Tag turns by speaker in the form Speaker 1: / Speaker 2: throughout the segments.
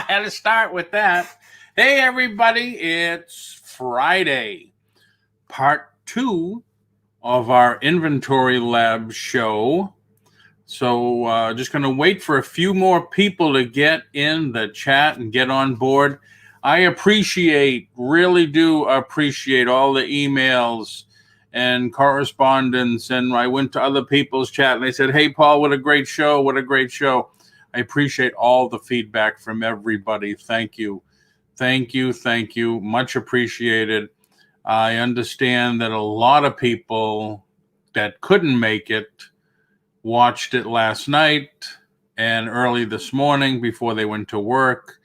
Speaker 1: Had to start with that. Hey, everybody, it's Friday, part 2 of our Inventory Lab show. So just going to wait for a few more people to get in the chat and get on board. I really do appreciate all the emails and correspondence. And I went to other people's chat and they said, hey, Paul, what a great show. What a great show. I appreciate all the feedback from everybody. Thank you. Thank you. Thank you. Much appreciated. I understand that a lot of people that couldn't make it watched it last night and early this morning before they went to work.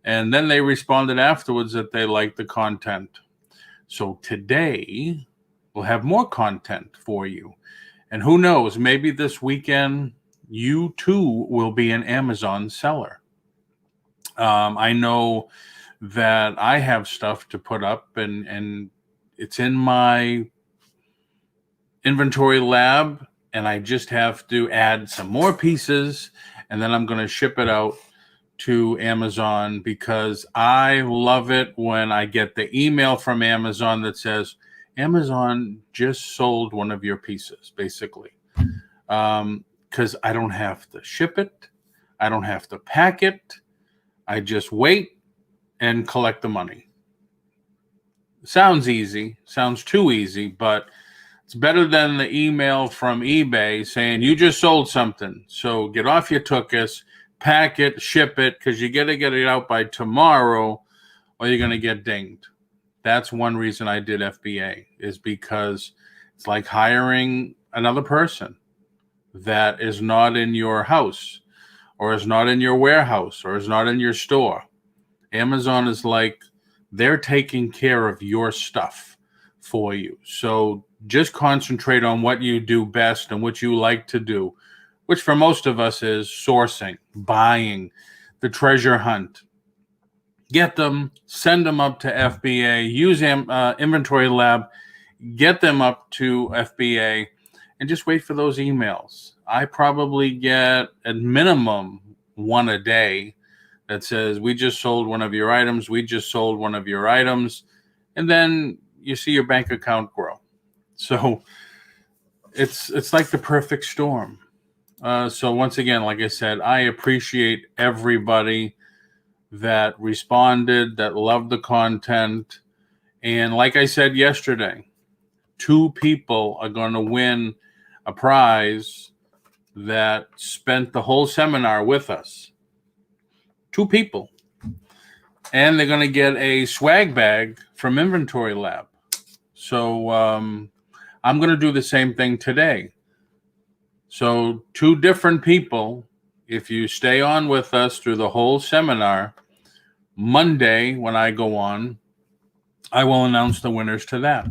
Speaker 1: And then they responded afterwards that they liked the content. So today we'll have more content for you. And who knows, maybe this weekend you too will be an Amazon seller. I know that I have stuff to put up and it's in my Inventory Lab, and I just have to add some more pieces, and then I'm going to ship it out to Amazon because I love it when I get the email from Amazon that says, Amazon just sold one of your pieces, basically. Because I don't have to ship it. I don't have to pack it. I just wait and collect the money. Sounds easy. Sounds too easy, but it's better than the email from eBay saying you just sold something. So get off your tuchus, pack it, ship it, because you got to get it out by tomorrow or you're going to get dinged. That's one reason I did FBA, is because it's like hiring another person that is not in your house or is not in your warehouse or is not in your store. Amazon is like they're taking care of your stuff for you. So just concentrate on what you do best and what you like to do, which for most of us is sourcing, buying, the treasure hunt. Get them, send them up to FBA, use Inventory Lab, get them up to FBA, and just wait for those emails. I probably get at minimum one a day that says, we just sold one of your items. We just sold one of your items. And then you see your bank account grow. So it's like the perfect storm. So once again, like I said, I appreciate everybody that responded, that loved the content. And like I said yesterday, 2 people are going to win a prize that spent the whole seminar with us. 2 people. And they're going to get a swag bag from Inventory Lab. So I'm going to do the same thing today. So 2 different people, if you stay on with us through the whole seminar, Monday when I go on, I will announce the winners to that.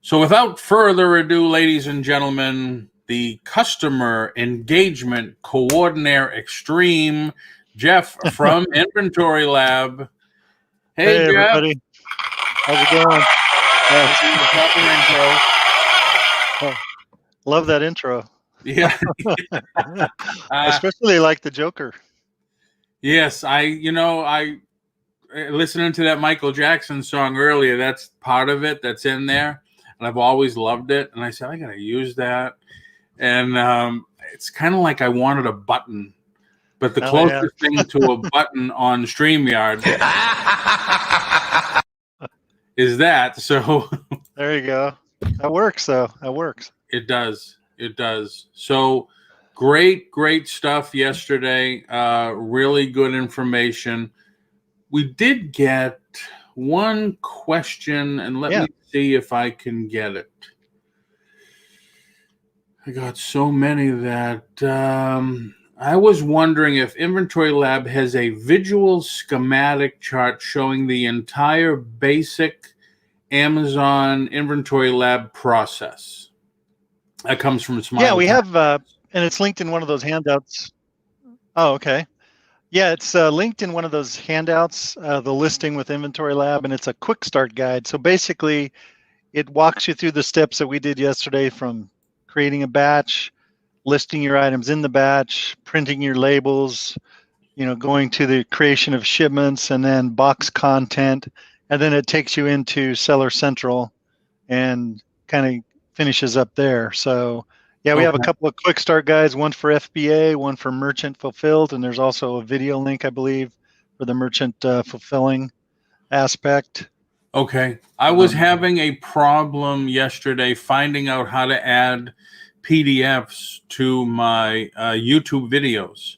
Speaker 1: So without further ado, ladies and gentlemen, the Customer Engagement Coordinator Extreme, Jeff from Inventory Lab. Hey, Jeff.
Speaker 2: Everybody. How's it going?
Speaker 1: Proper intro.
Speaker 2: Love that intro.
Speaker 1: Yeah.
Speaker 2: I especially like the Joker.
Speaker 1: Yes, I listening to that Michael Jackson song earlier, that's part of it that's in there. And I've always loved it. And I said, I got to use that. And it's kind of like I wanted a button. But the closest thing to a button on StreamYard is that. So
Speaker 2: there you go. That works, though. That works.
Speaker 1: It does. It does. So great stuff yesterday. Really good information. we did get one question, and let me see if I can get it. I got so many that I was wondering if Inventory Lab has a visual schematic chart showing the entire basic Amazon Inventory Lab process. That comes from Smiley.
Speaker 2: Yeah, we have, and it's linked in one of those handouts. Oh, okay. Yeah, it's linked in one of those handouts, the listing with Inventory Lab, and it's a quick start guide. So basically, it walks you through the steps that we did yesterday, from creating a batch, listing your items in the batch, printing your labels, going to the creation of shipments, and then box content. And then it takes you into Seller Central and kind of finishes up there. So yeah, we have a couple of quick start guides, one for FBA, one for merchant fulfilled, and there's also a video link, I believe, for the merchant fulfilling aspect.
Speaker 1: Okay. I was having a problem yesterday finding out how to add PDFs to my YouTube videos.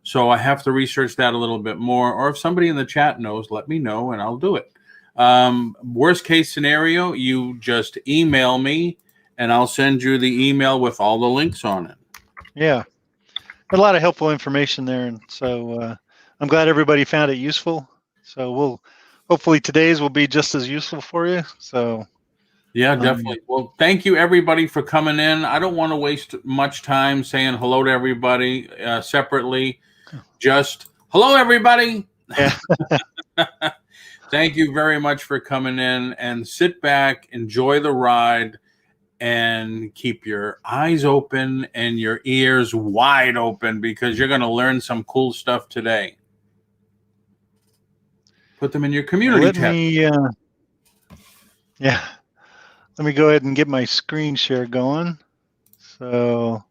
Speaker 1: So I have to research that a little bit more. Or if somebody in the chat knows, let me know and I'll do it. Worst case scenario, you just email me and I'll send you the email with all the links on it.
Speaker 2: Yeah. A lot of helpful information there. And so I'm glad everybody found it useful. So hopefully today's will be just as useful for you. So
Speaker 1: yeah, definitely. Well, thank you everybody for coming in. I don't want to waste much time saying hello to everybody separately. Just hello, everybody.
Speaker 2: Yeah.
Speaker 1: Thank you very much for coming in, and sit back, enjoy the ride, and keep your eyes open and your ears wide open, because you're going to learn some cool stuff today. Put them in your community tab.
Speaker 2: Let me go ahead and get my screen share going. So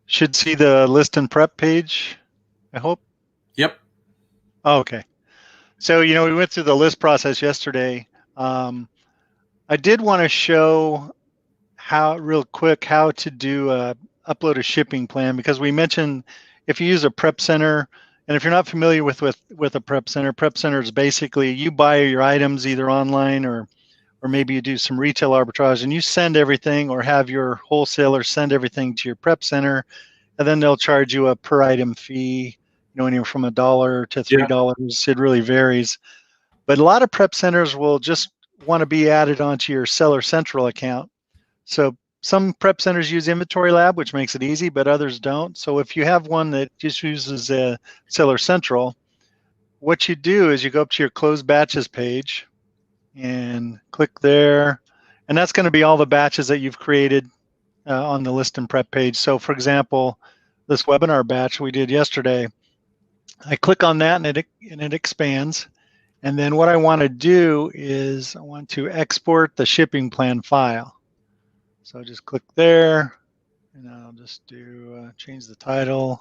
Speaker 2: should see the list and prep page, I hope.
Speaker 1: Yep.
Speaker 2: Oh, okay. So, we went through the list process yesterday. I did want to show real quick how to do upload a shipping plan, because we mentioned if you use a prep center, and if you're not familiar with a prep center is basically you buy your items either online or maybe you do some retail arbitrage, and you send everything, or have your wholesaler send everything to your prep center, and then they'll charge you a per item fee, anywhere from $1 to $3. Yeah. It really varies. But a lot of prep centers will just want to be added onto your Seller Central account. So some prep centers use Inventory Lab, which makes it easy, but others don't. So if you have one that just uses Seller Central, what you do is you go up to your closed batches page and click there, and that's going to be all the batches that you've created on the list and prep page. So for example, this webinar batch we did yesterday, I click on that and it expands. And then what I want to do is I want to export the shipping plan file. So just click there, and I'll just do change the title.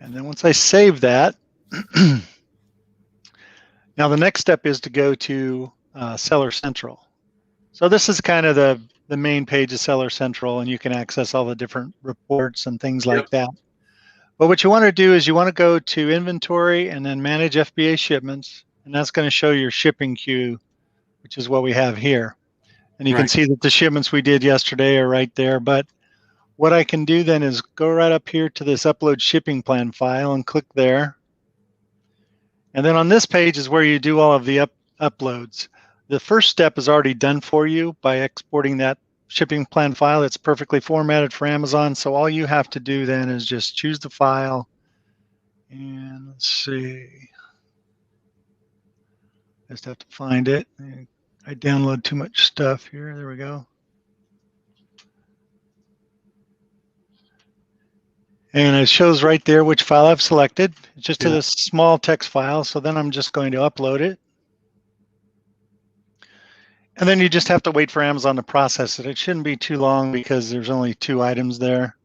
Speaker 2: And then once I save that, now the next step is to go to Seller Central. So this is kind of the main page of Seller Central, and you can access all the different reports and things like that. But what you want to do is you want to go to Inventory and then Manage FBA Shipments, and that's going to show your shipping queue, which is what we have here. And you can see that the shipments we did yesterday are right there. But what I can do then is go right up here to this Upload Shipping Plan file and click there. And then on this page is where you do all of the uploads. The first step is already done for you by exporting that shipping plan file. It's perfectly formatted for Amazon. So all you have to do then is just choose the file. And let's see. Just have to find it. I download too much stuff here. There we go. And it shows right there which file I've selected. It's just a small text file. So then I'm just going to upload it. And then you just have to wait for Amazon to process it. It shouldn't be too long because there's only 2 items there.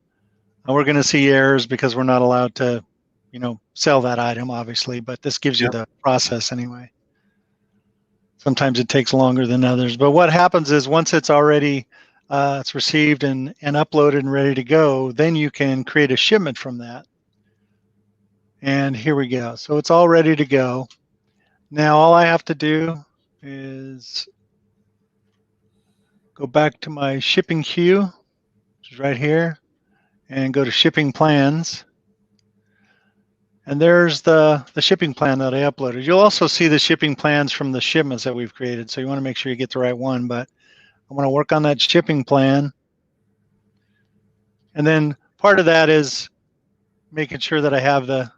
Speaker 2: And we're going to see errors because we're not allowed to, sell that item, obviously. But this gives you the process anyway. Sometimes it takes longer than others. But what happens is once it's already it's received and uploaded and ready to go, then you can create a shipment from that. And here we go. So it's all ready to go. Now all I have to do is go back to my shipping queue, which is right here, and go to shipping plans. And there's the shipping plan that I uploaded. You'll also see the shipping plans from the shipments that we've created. So you want to make sure you get the right one, but I want to work on that shipping plan. And then part of that is making sure that I have the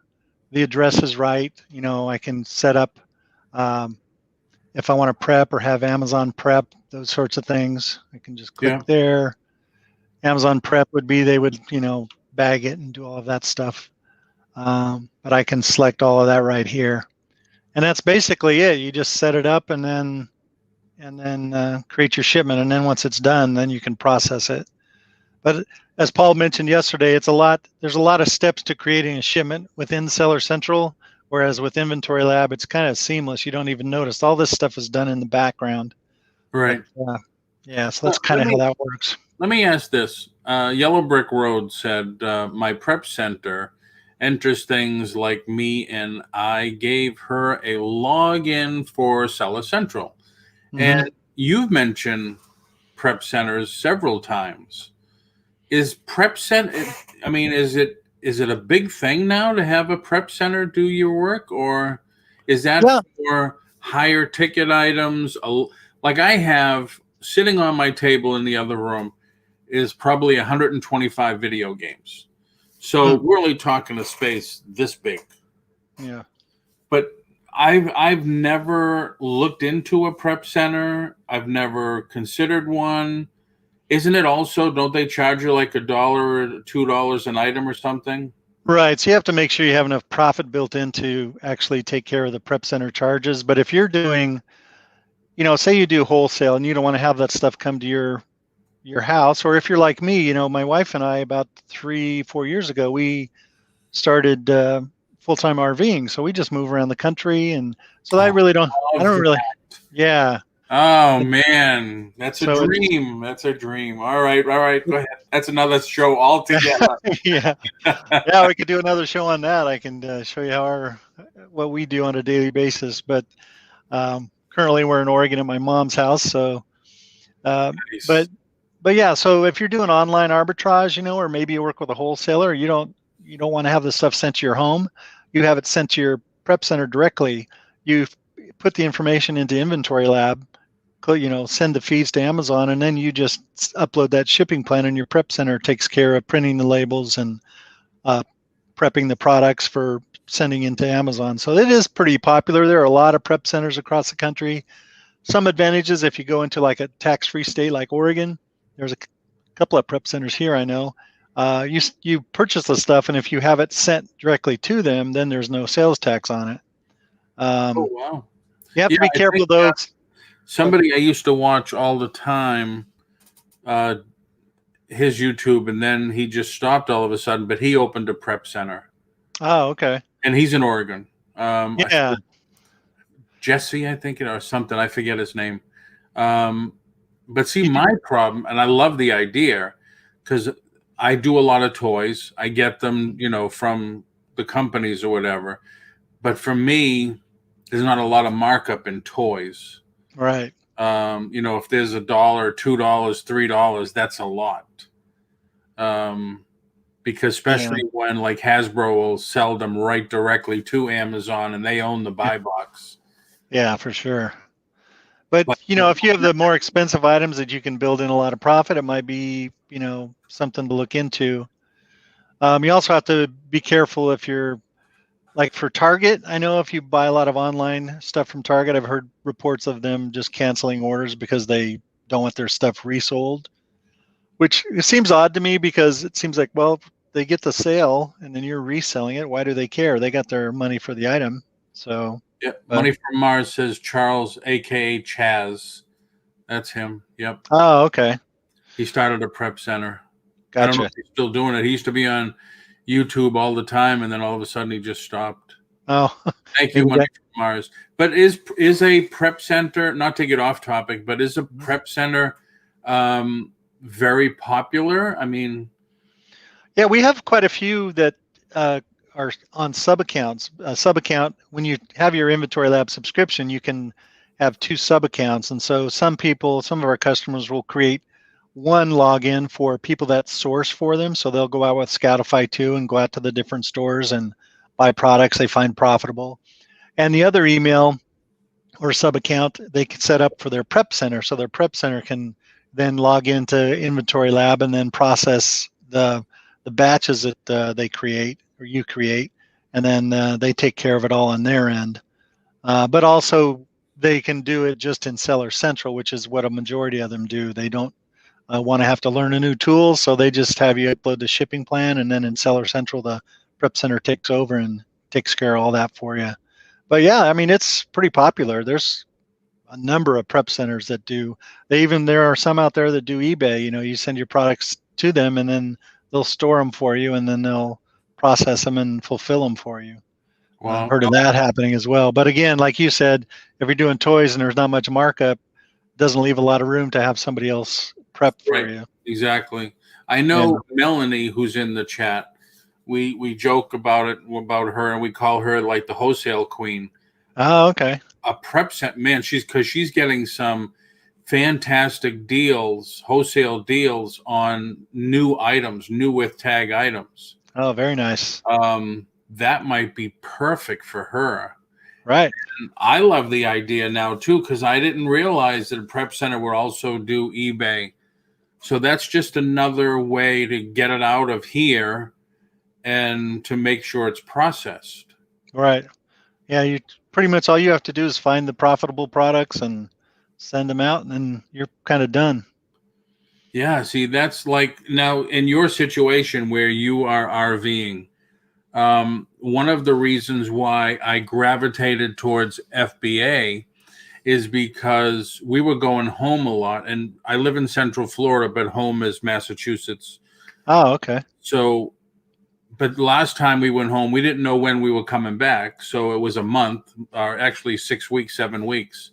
Speaker 2: addresses right. You know, I can set up if I want to prep or have Amazon prep, those sorts of things. I can just click there. Amazon prep would be they would, you know, bag it and do all of that stuff. But I can select all of that right here. And that's basically it. You just set it up and then create your shipment. And then once it's done, then you can process it. But as Paul mentioned yesterday, it's a lot. There's a lot of steps to creating a shipment within Seller Central, whereas with Inventory Lab, it's kind of seamless. You don't even notice. All this stuff is done in the background.
Speaker 1: Right.
Speaker 2: But, yeah, so that's kind of how that works.
Speaker 1: Let me ask this. Yellow Brick Road said, my prep center enters things like me, and I gave her a login for Seller Central. Mm-hmm. And you've mentioned prep centers several times. Is prep center, I mean, is it a big thing now to have a prep center do your work, or is that for higher ticket items? Like I have sitting on my table in the other room is probably 125 video games. So we're only talking a space this big.
Speaker 2: Yeah.
Speaker 1: But I've never looked into a prep center. I've never considered one. Isn't it also, don't they charge you like $1 or $2 an item or something?
Speaker 2: Right. So you have to make sure you have enough profit built in to actually take care of the prep center charges. But if you're doing, you know, say you do wholesale and you don't want to have that stuff come to your house, or if you're like me, you know, my wife and I about 3-4 years ago, we started full-time RVing. So we just move around the country. And so I don't really, yeah.
Speaker 1: Oh man, that's a dream. That's a dream. All right. Go ahead. That's another show altogether.
Speaker 2: Yeah, we could do another show on that. I can show you what we do on a daily basis. But currently, we're in Oregon at my mom's house. So, nice. but yeah. So if you're doing online arbitrage, you know, or maybe you work with a wholesaler, you don't want to have the stuff sent to your home. You have it sent to your prep center directly. You put the information into Inventory Lab. You know, send the feeds to Amazon, and then you just upload that shipping plan, and your prep center takes care of printing the labels and prepping the products for sending into Amazon. So it is pretty popular. There are a lot of prep centers across the country. Some advantages if you go into like a tax-free state like Oregon, there's a couple of prep centers here I know. You purchase the stuff, and if you have it sent directly to them, then there's no sales tax on it.
Speaker 1: Oh wow!
Speaker 2: You have to be careful though.
Speaker 1: Somebody I used to watch all the time, his YouTube, and then he just stopped all of a sudden, but he opened a prep center.
Speaker 2: Oh, okay.
Speaker 1: And he's in Oregon.
Speaker 2: Yeah.
Speaker 1: Jesse, I think, or something. I forget his name. But see, my problem, and I love the idea, because I do a lot of toys. I get them, you know, from the companies or whatever. But for me, there's not a lot of markup in toys.
Speaker 2: Right.
Speaker 1: You know, if there's $1, $2, $3, that's a lot. Because especially when like Hasbro will sell them right directly to Amazon and they own the buy box. Yeah,
Speaker 2: for sure. But you know, if you have the more expensive items that you can build in a lot of profit, it might be, you know, something to look into. You also have to be careful if you're like for Target. I know if you buy a lot of online stuff from Target, I've heard reports of them just canceling orders because they don't want their stuff resold, which it seems odd to me because it seems like, well, they get the sale and then you're reselling it. Why do they care? They got their money for the item. So
Speaker 1: yeah, Money from Mars says Charles, aka Chaz. That's him. Yep.
Speaker 2: Oh, okay.
Speaker 1: He started a prep center.
Speaker 2: Gotcha.
Speaker 1: I don't know if he's still doing it. He used to be on YouTube all the time, and then all of a sudden he just stopped.
Speaker 2: Oh,
Speaker 1: thank you, Money from Mars. But is a prep center, not to get off topic, but is a prep center very popular? I mean,
Speaker 2: yeah, we have quite a few that are on sub accounts. A sub account, when you have your Inventory Lab subscription, you can have 2 sub accounts. And so some of our customers will create one login for people that source for them. So they'll go out with Scoutify too and go out to the different stores and buy products they find profitable. And the other email or sub account they can set up for their prep center. So their prep center can then log into Inventory Lab and then process the batches that they create or you create, and then they take care of it all on their end. But also they can do it just in Seller Central, which is what a majority of them do. They don't want to have to learn a new tool, so they just have you upload the shipping plan, and then in Seller Central, the Prep Center takes over and takes care of all that for you. But yeah, I mean, it's pretty popular. There's a number of prep centers that do. There are some out there that do eBay. You send your products to them, and then they'll store them for you, and then they'll process them and fulfill them for you.
Speaker 1: Well,
Speaker 2: I've heard of that happening as well. But again, like you said, if you're doing toys and there's not much markup, it doesn't leave a lot of room to have somebody else prep for you.
Speaker 1: Exactly. I know Melanie, who's in the chat. We joke about her, and we call her like the wholesale queen.
Speaker 2: Oh, okay.
Speaker 1: A prep set, man. She's getting some fantastic deals, wholesale deals on new items, new with tag items.
Speaker 2: Oh, very nice.
Speaker 1: That might be perfect for her.
Speaker 2: Right.
Speaker 1: And I love the idea now too, because I didn't realize that a prep center would also do eBay. So that's just another way to get it out of here and to make sure it's processed.
Speaker 2: Right. Yeah, you pretty much all you have to do is find the profitable products and send them out, and then you're kind of done.
Speaker 1: Yeah, see, that's like now in your situation where you are RVing, one of the reasons why I gravitated towards FBA is because we were going home a lot, and I live in Central Florida, but home is Massachusetts.
Speaker 2: Oh, okay.
Speaker 1: So, but last time we went home, we didn't know when we were coming back. So it was a month, or actually 6 weeks, 7 weeks.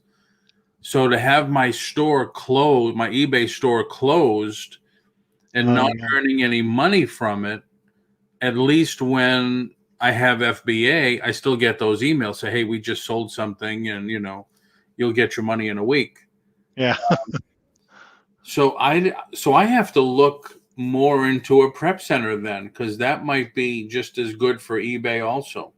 Speaker 1: So to have my store closed, my eBay store closed, and not earning any money from it, at least when I have FBA, I still get those emails say, hey, we just sold something, and you'll get your money in a week.
Speaker 2: Yeah.
Speaker 1: So I have to look more into a prep center then, because that might be just as good for eBay also.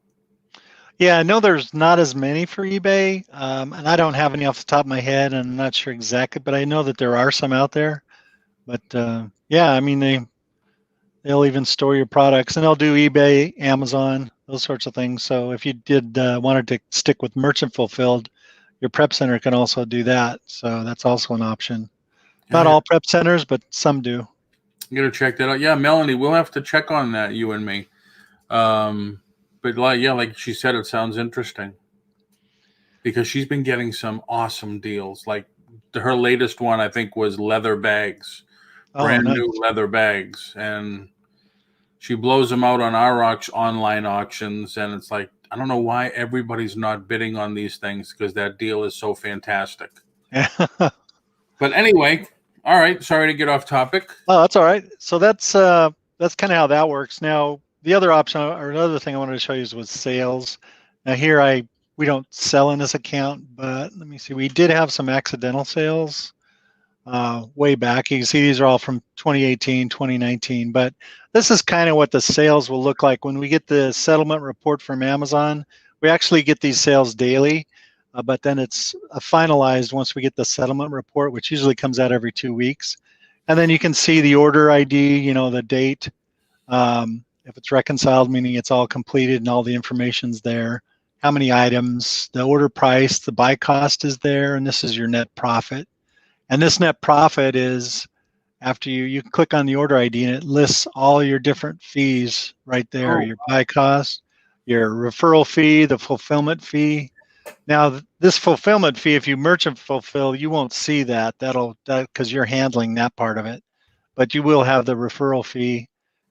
Speaker 2: Yeah, I know there's not as many for eBay, and I don't have any off the top of my head, and I'm not sure exactly, but I know that there are some out there. But yeah, I mean, they'll even store your products, and they'll do eBay, Amazon, those sorts of things. So if you did wanted to stick with merchant fulfilled, your prep center can also do that. So that's also an option. Not all prep centers, but some do.
Speaker 1: I'm gonna check that out. Yeah, Melanie, we'll have to check on that, you and me. But like she said, it sounds interesting because she's been getting some awesome deals. Like her latest one, I think, was leather bags, brand new leather bags, and she blows them out on our online auctions. And it's like, I don't know why everybody's not bidding on these things, because that deal is so fantastic. But anyway, all right. Sorry to get off topic.
Speaker 2: Oh, that's all right. So that's kind of how that works. Now, the other option or another thing I wanted to show you was sales. Now here we don't sell in this account, but let me see. We did have some accidental sales way back. You can see these are all from 2018, 2019, but this is kind of what the sales will look like when we get the settlement report from Amazon. We actually get these sales daily, but then it's finalized once we get the settlement report, which usually comes out every 2 weeks. And then you can see the order ID, the date, if it's reconciled, meaning it's all completed and all the information's there, how many items, the order price, the buy cost is there, and this is your net profit. And this net profit is after you click on the order ID, and it lists all your different fees right there, your buy cost, your referral fee, the fulfillment fee. Now, this fulfillment fee, if you merchant fulfill, you won't see that. That'll because you're handling that part of it, but you will have the referral fee.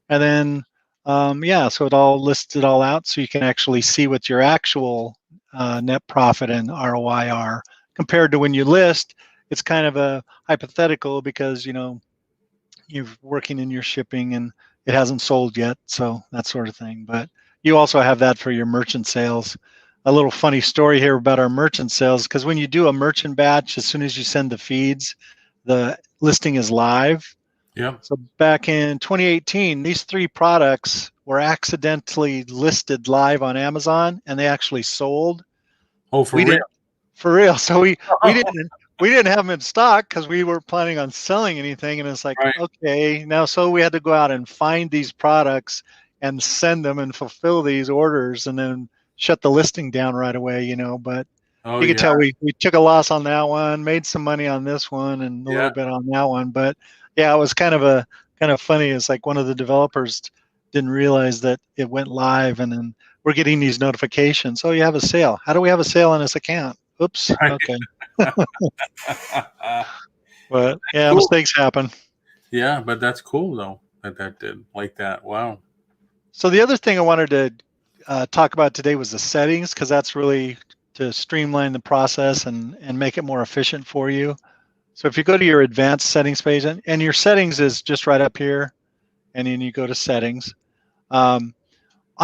Speaker 2: And then, so it all lists it all out, so you can actually see what your actual net profit and ROI are compared to when you list. It's kind of a hypothetical because you're working in your shipping and it hasn't sold yet, so that sort of thing. But you also have that for your merchant sales. A little funny story here about our merchant sales, because when you do a merchant batch, as soon as you send the feeds, the listing is live.
Speaker 1: Yeah.
Speaker 2: So back in 2018, these 3 products were accidentally listed live on Amazon, and they actually sold.
Speaker 1: Oh, for
Speaker 2: We
Speaker 1: real?
Speaker 2: didn't, for real. So we didn't have them in stock because we weren't planning on selling anything. And it's like,
Speaker 1: Right.
Speaker 2: okay, now so we had to go out and find these products and send them and fulfill these orders, and then shut the listing down right away. But
Speaker 1: Oh,
Speaker 2: you could
Speaker 1: yeah.
Speaker 2: tell we took a loss on that one, made some money on this one, and a little
Speaker 1: Yeah.
Speaker 2: bit on that one. But yeah, it was kind of funny. It's like one of the developers didn't realize that it went live, and then we're getting these notifications. Oh, you have a sale. How do we have a sale on this account? Oops.
Speaker 1: Right.
Speaker 2: Okay. But yeah,
Speaker 1: Cool.
Speaker 2: mistakes happen.
Speaker 1: Yeah, but that's cool though that did like that. Wow.
Speaker 2: So the other thing I wanted to talk about today was the settings, because that's really to streamline the process and make it more efficient for you. So if you go to your advanced settings page, and your settings is just right up here, and then you go to settings. On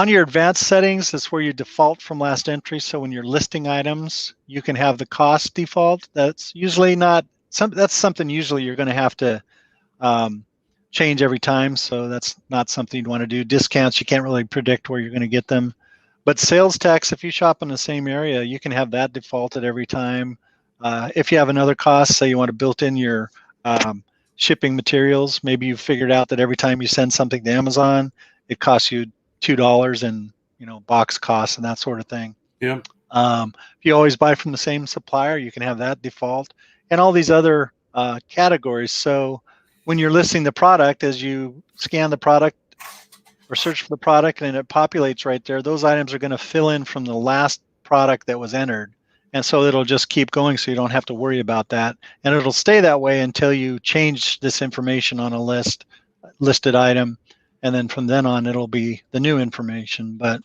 Speaker 2: your advanced settings, that's where you default from last entry. So when you're listing items, you can have the cost default. That's usually not that's something usually you're going to have to change every time. So that's not something you'd want to do. Discounts, you can't really predict where you're going to get them. But sales tax, if you shop in the same area, you can have that defaulted every time. If you have another cost, say you want to built in your shipping materials, maybe you've figured out that every time you send something to Amazon, it costs you $2 in box costs and that sort of thing.
Speaker 1: Yeah.
Speaker 2: If you always buy from the same supplier, you can have that default, and all these other categories. So when you're listing the product, as you scan the product or search for the product and it populates right there, those items are going to fill in from the last product that was entered. And so it'll just keep going, so you don't have to worry about that. And it'll stay that way until you change this information on a listed item. And then from then on, it'll be the new information. But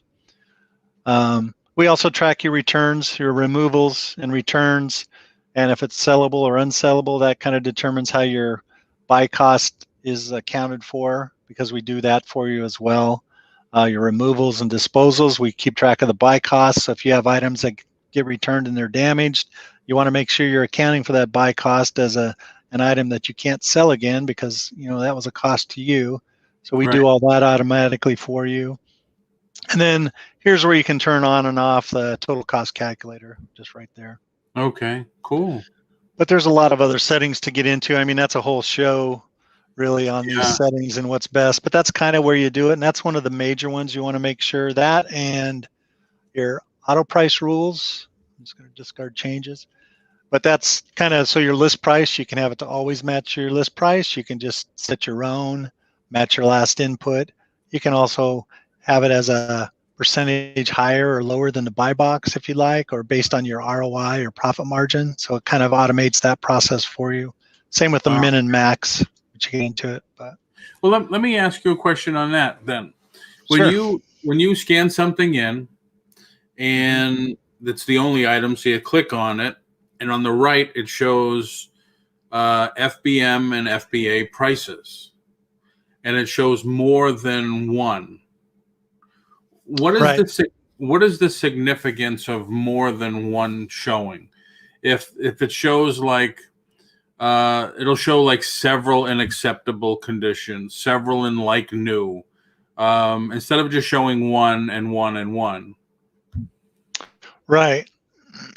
Speaker 2: we also track your returns, your removals and returns. And if it's sellable or unsellable, that kind of determines how your buy cost is accounted for, because we do that for you as well. Your removals and disposals, we keep track of the buy costs. So if you have items that get returned and they're damaged, you want to make sure you're accounting for that buy cost as an item that you can't sell again, because that was a cost to you. So we do all that automatically for you. And then here's where you can turn on and off the total cost calculator, just right there.
Speaker 1: Okay, cool.
Speaker 2: But there's a lot of other settings to get into. I mean, that's a whole show really on these settings and what's best, but that's kind of where you do it. And that's one of the major ones you want to make sure that, and your auto price rules. I'm just going to discard changes. But that's kind of, so your list price, you can have it to always match your list price. You can just set your own, match your last input. You can also have it as a percentage higher or lower than the buy box if you like, or based on your ROI or profit margin. So it kind of automates that process for you. Same with the min and max, which you get into it. But
Speaker 1: well, let me ask you a question on that then. When you scan something in, and that's the only item, so you click on it, and on the right it shows FBM and FBA prices, and it shows more than one. What is the significance of more than one showing? If it shows like it'll show like several in acceptable condition, several in like new, instead of just showing one and one and one.
Speaker 2: Right.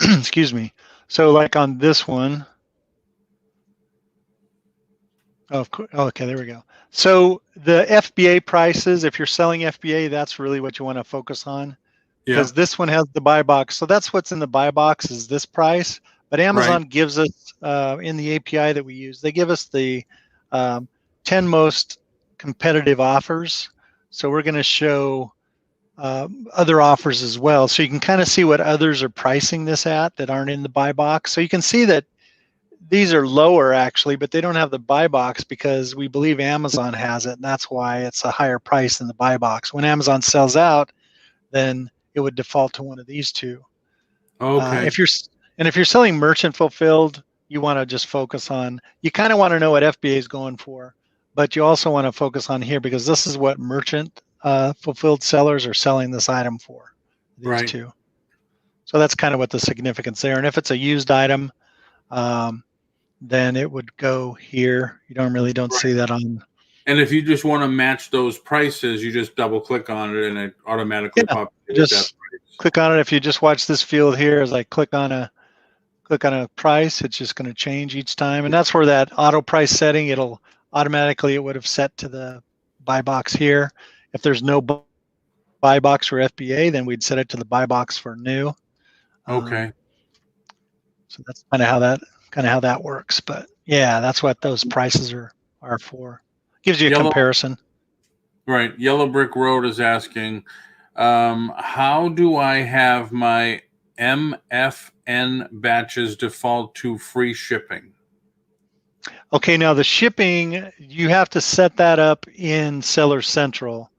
Speaker 2: Excuse me. So like on this one. Oh, of course. Oh, okay, there we go. So the FBA prices, if you're selling FBA, that's really what you want to focus on, because this one has the buy box. So that's what's in the buy box, is this price. But Amazon gives us, in the API that we use, they give us the 10 most competitive offers. So we're going to show other offers as well. So you can kind of see what others are pricing this at that aren't in the buy box. So you can see that these are lower actually, but they don't have the buy box because we believe Amazon has it, and that's why it's a higher price than the buy box. When Amazon sells out, then it would default to one of these two.
Speaker 1: Okay.
Speaker 2: If you're selling merchant fulfilled, you want to just focus on, you kind of want to know what FBA is going for, but you also want to focus on here, because this is what merchant fulfilled sellers are selling this item for, these
Speaker 1: Right.
Speaker 2: two. So that's kind of what the significance there. And if it's a used item, then it would go here. You don't see that on.
Speaker 1: And if you just want to match those prices, you just double click on it and it automatically
Speaker 2: Yeah,
Speaker 1: populates that
Speaker 2: just
Speaker 1: price.
Speaker 2: click on it. If you just watch this field here, as I click on a price, it's just going to change each time. And that's where that auto price setting, it would have set to the buy box here. If there's no buy box for FBA, then we'd set it to the buy box for new.
Speaker 1: Okay.
Speaker 2: So that's kind of how that works. But yeah, that's what those prices are for. Gives you a comparison.
Speaker 1: Right. Yellow Brick Road is asking, how do I have my MFN batches default to free shipping?
Speaker 2: Okay, now the shipping, you have to set that up in Seller Central.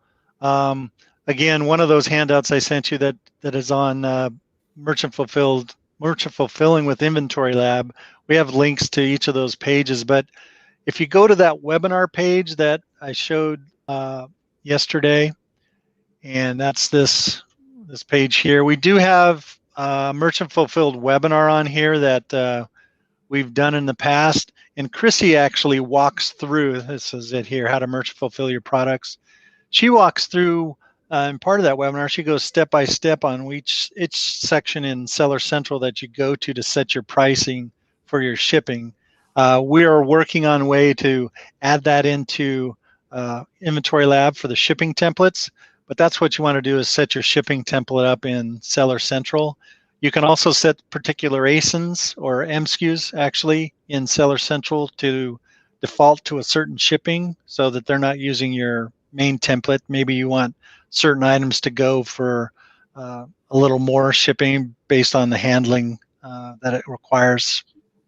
Speaker 2: Again, one of those handouts I sent you that is on merchant fulfilling with Inventory Lab, we have links to each of those pages. But if you go to that webinar page that I showed yesterday, and that's this page here, we do have merchant fulfilled webinar on here that we've done in the past. And Chrissy actually walks through, this is it here, how to merchant fulfill your products. She walks through, in part of that webinar, she goes step by step on each section in Seller Central that you go to set your pricing for your shipping. We are working on a way to add that into Inventory Lab for the shipping templates, but that's what you want to do, is set your shipping template up in Seller Central. You can also set particular ASINs or MSKUs actually in Seller Central to default to a certain shipping so that they're not using your main template. Maybe you want certain items to go for a little more shipping based on the handling that it requires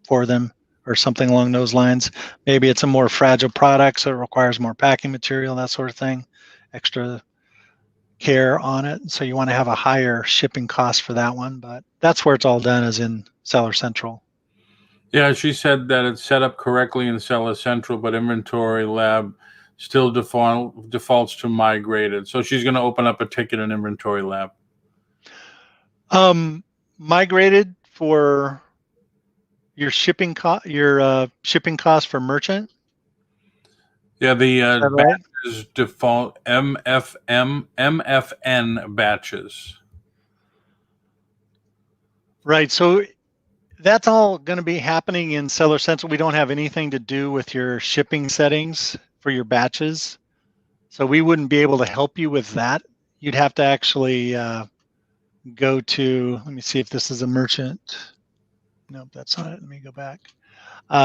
Speaker 2: for them or something along those lines. Maybe it's a more fragile product, so it requires more packing material, that sort of thing, extra care on it. So you want to have a higher shipping cost for that one, but that's where it's all done, is in Seller Central.
Speaker 1: Yeah, she said that it's set up correctly in Seller Central, but Inventory Lab still defaults to migrated. So she's going to open up a ticket in Inventory Lab.
Speaker 2: Migrated for your shipping cost for merchant.
Speaker 1: Yeah, the
Speaker 2: right?
Speaker 1: batches default MFN batches.
Speaker 2: Right. So that's all going to be happening in Seller Central. We don't have anything to do with your shipping settings for your batches. So we wouldn't be able to help you with that. You'd have to actually go to, let me see if this is a merchant. Nope, that's not it. Let me go back.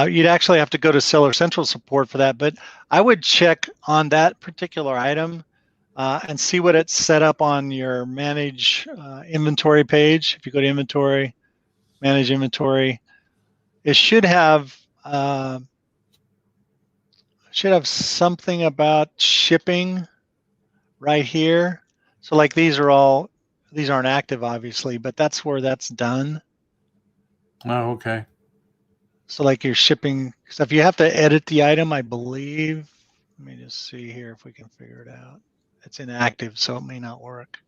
Speaker 2: You'd actually have to go to Seller Central support for that, but I would check on that particular item and see what it's set up on your manage inventory page. If you go to inventory, manage inventory, it should have something about shipping right here. So like these aren't active obviously, but that's where that's done.
Speaker 1: Oh, okay.
Speaker 2: So like your shipping stuff, you have to edit the item, I believe. Let me just see here if we can figure it out. It's inactive, so it may not work.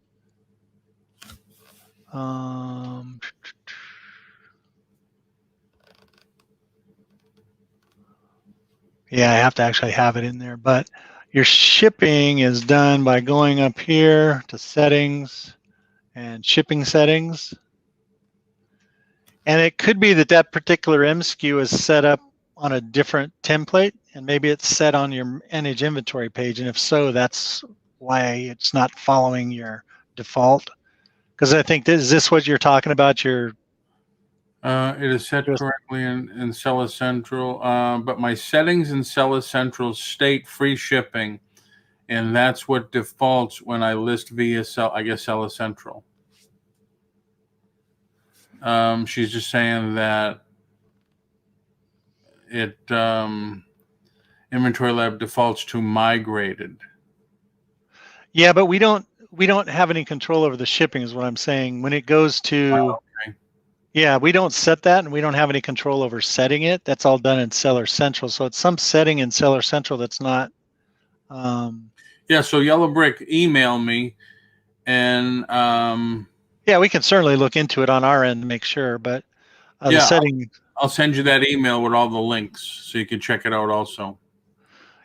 Speaker 2: Yeah, I have to actually have it in there, but your shipping is done by going up here to settings and shipping settings. And it could be that that particular MSKU is set up on a different template, and maybe it's set on your manage inventory page. And if so, that's why it's not following your default. Because I think is this what you're talking about?
Speaker 1: It is set correctly in Seller Central, but my settings in Seller Central state free shipping, and that's what defaults when I list via Seller Central. She's just saying that it Inventory Lab defaults to migrated.
Speaker 2: Yeah, but we don't have any control over the shipping, is what I'm saying. When it goes to yeah, we don't set that, and we don't have any control over setting it. That's all done in Seller Central. So it's some setting in Seller Central that's not
Speaker 1: Yeah, so Yellow Brick, email me, and
Speaker 2: Yeah, we can certainly look into it on our end to make sure, but the
Speaker 1: yeah,
Speaker 2: setting.
Speaker 1: I'll send you that email with all the links so you can check it out also.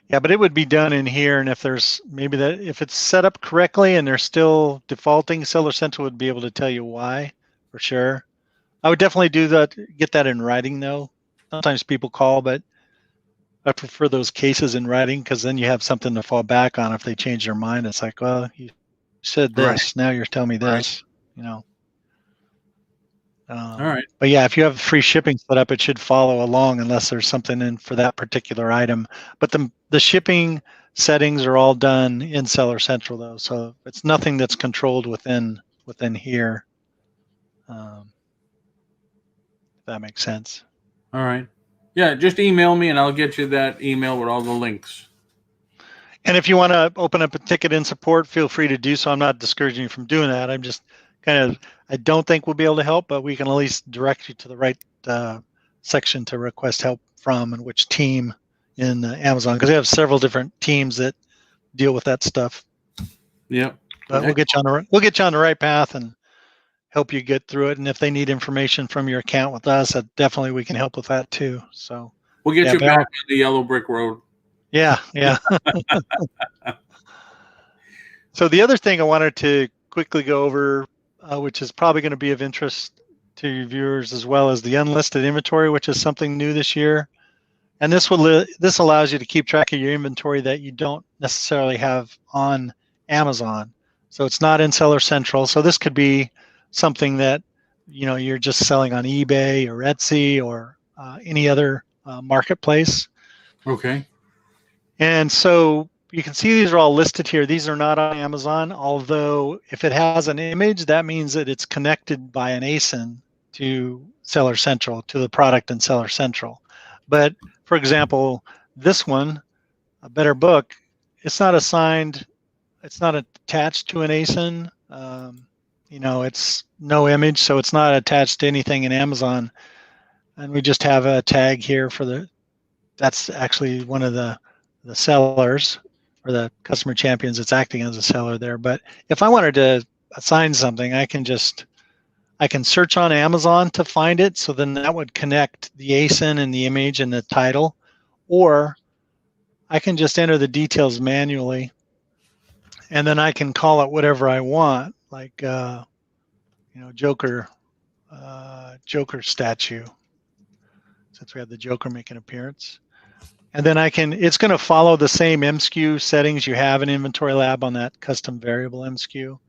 Speaker 2: Yeah, but it would be done in here, and if there's maybe that if it's set up correctly and they're still defaulting, Seller Central would be able to tell you why for sure. I would definitely do that. Get that in writing though. Sometimes people call, but I prefer those cases in writing because then you have something to fall back on if they change their mind. It's like, well, you said
Speaker 1: Right,
Speaker 2: this, now you're telling me
Speaker 1: right.
Speaker 2: this, you know.
Speaker 1: All right.
Speaker 2: But yeah, if you have free shipping set up, it should follow along unless there's something in for that particular item. But the shipping settings are all done in Seller Central though, so it's nothing that's controlled within here. If that makes sense.
Speaker 1: All right. Yeah, just email me and I'll get you that email with all the links.
Speaker 2: And if you want to open up a ticket in support, feel free to do so. I'm not discouraging you from doing that. I'm just I don't think we'll be able to help, but we can at least direct you to the right section to request help from and which team in Amazon, because they have several different teams that deal with that stuff.
Speaker 1: Yep.
Speaker 2: But we'll get you on the right path and help you get through it. And if they need information from your account with us, definitely we can help with that too. So
Speaker 1: we'll get
Speaker 2: yeah,
Speaker 1: you back on the Yellow Brick Road.
Speaker 2: Yeah. So the other thing I wanted to quickly go over, which is probably going to be of interest to your viewers as well, as the unlisted inventory, which is something new this year. And this allows you to keep track of your inventory that you don't necessarily have on Amazon. So it's not in Seller Central. So this could be something that you're just selling on eBay or Etsy or any other marketplace.
Speaker 1: Okay.
Speaker 2: And so you can see these are all listed here. These are not on Amazon, although if it has an image, that means that it's connected by an ASIN to Seller Central, to the product in Seller Central. But for example, this one, A Better Book, it's not assigned, it's not attached to an ASIN. It's no image, so it's not attached to anything in Amazon. And we just have a tag here for that's actually one of the sellers or the customer champions that's acting as a seller there. But if I wanted to assign something, I can search on Amazon to find it. So then that would connect the ASIN and the image and the title, or I can just enter the details manually, and then I can call it whatever I want, like Joker statue, since we have the Joker make an appearance. And then it's going to follow the same MSKU settings you have in Inventory Lab on that custom variable MSKU.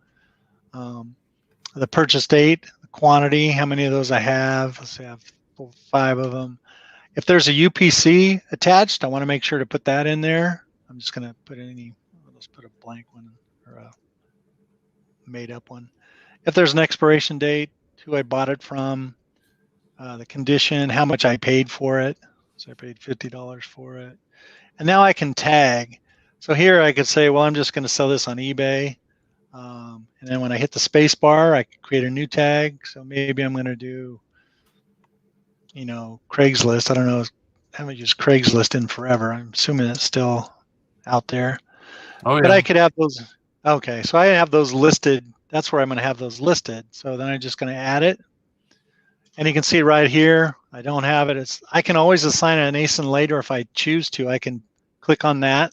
Speaker 2: The purchase date, the quantity, how many of those I have. Let's say I have 5 of them. If there's a UPC attached, I want to make sure to put that in there. I'm just going to let's put a blank one or a made up one. If there's an expiration date, who I bought it from, the condition, how much I paid for it. So I paid $50 for it. And now I can tag. So here I could say, well, I'm just going to sell this on eBay. And then when I hit the space bar, I can create a new tag. So maybe I'm going to do, Craigslist. I don't know. I haven't used Craigslist in forever. I'm assuming it's still out there.
Speaker 1: Oh, yeah.
Speaker 2: But I could have those. Okay. So I have those listed. That's where I'm going to have those listed. So then I'm just going to add it. And you can see right here, I don't have it. I can always assign an ASIN later if I choose to. I can click on that,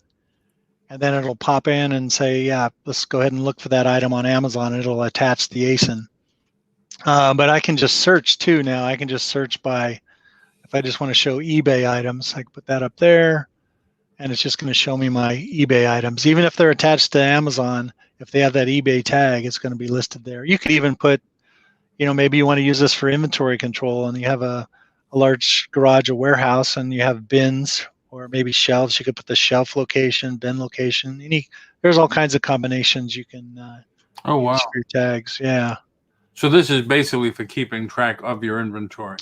Speaker 2: and then it'll pop in and say, yeah, let's go ahead and look for that item on Amazon. It'll attach the ASIN. But I can just search too now. I can just search by, if I just want to show eBay items, I can put that up there, and it's just going to show me my eBay items. Even if they're attached to Amazon, if they have that eBay tag, it's going to be listed there. You could even put, maybe you want to use this for inventory control and you have a large garage or warehouse and you have bins or maybe shelves. You could put the shelf location, bin location. There's all kinds of combinations you can use for your tags. Yeah.
Speaker 1: So this is basically for keeping track of your inventory.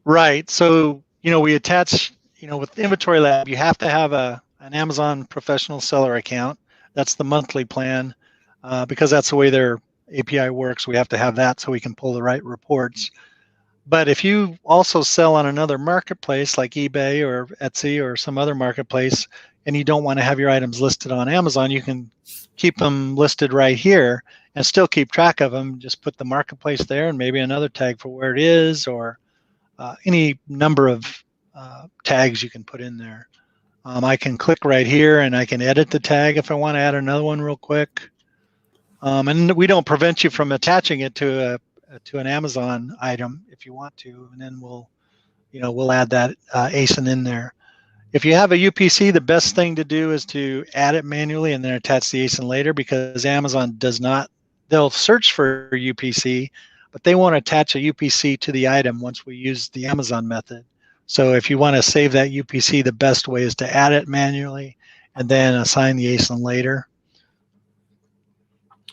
Speaker 2: Right. So, we attach, with Inventory Lab, you have to have an Amazon professional seller account. That's the monthly plan because that's the way their API works. We have to have that so we can pull the right reports. But if you also sell on another marketplace like eBay or Etsy or some other marketplace, and you don't want to have your items listed on Amazon, you can keep them listed right here and still keep track of them. Just put the marketplace there and maybe another tag for where it is, or any number of tags you can put in there. I can click right here and I can edit the tag if I want to add another one real quick. And we don't prevent you from attaching it to an Amazon item if you want to, and then we'll add that ASIN in there. If you have a UPC, the best thing to do is to add it manually and then attach the ASIN later, because Amazon does not. They'll search for UPC, but they won't attach a UPC to the item once we use the Amazon method. So if you want to save that UPC, the best way is to add it manually and then assign the ASIN later.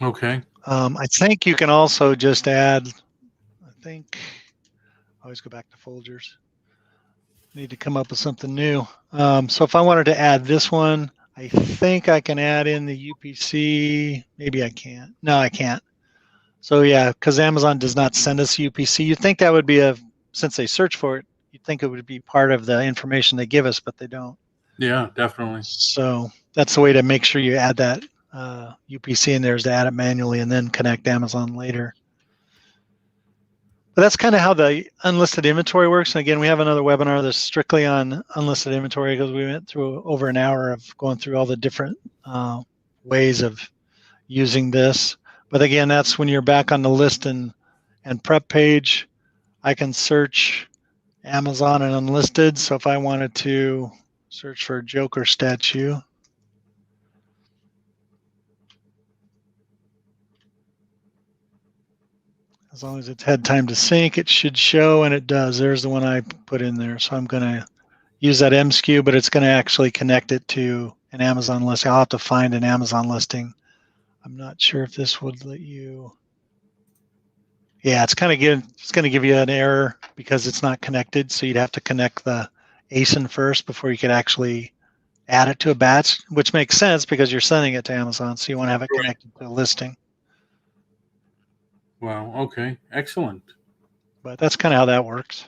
Speaker 1: Okay.
Speaker 2: I think you can also just add, always go back to folders. Need to come up with something new. So if I wanted to add this one, I think I can add in the UPC. Maybe I can't. No, I can't. So yeah, because Amazon does not send us UPC. You'd think that would be since they search for it, you'd think it would be part of the information they give us, but they don't.
Speaker 1: Yeah, definitely.
Speaker 2: So that's the way to make sure you add that UPC in there, is to add it manually and then connect Amazon later. But that's kind of how the unlisted inventory works. And again, we have another webinar that's strictly on unlisted inventory, because we went through over an hour of going through all the different ways of using this. But again, that's when you're back on the list and prep page. I can search Amazon and unlisted. So if I wanted to search for a Joker statue, as long as it's had time to sync, it should show, and it does. There's the one I put in there. So I'm going to use that MSKU, but it's going to actually connect it to an Amazon listing. I'll have to find an Amazon listing. I'm not sure if this would let you. Yeah, it's going to give you an error because it's not connected. So you'd have to connect the ASIN first before you could actually add it to a batch, which makes sense because you're sending it to Amazon. So you want to have it connected to a listing.
Speaker 1: Wow. Okay. Excellent.
Speaker 2: But that's kind of how that works.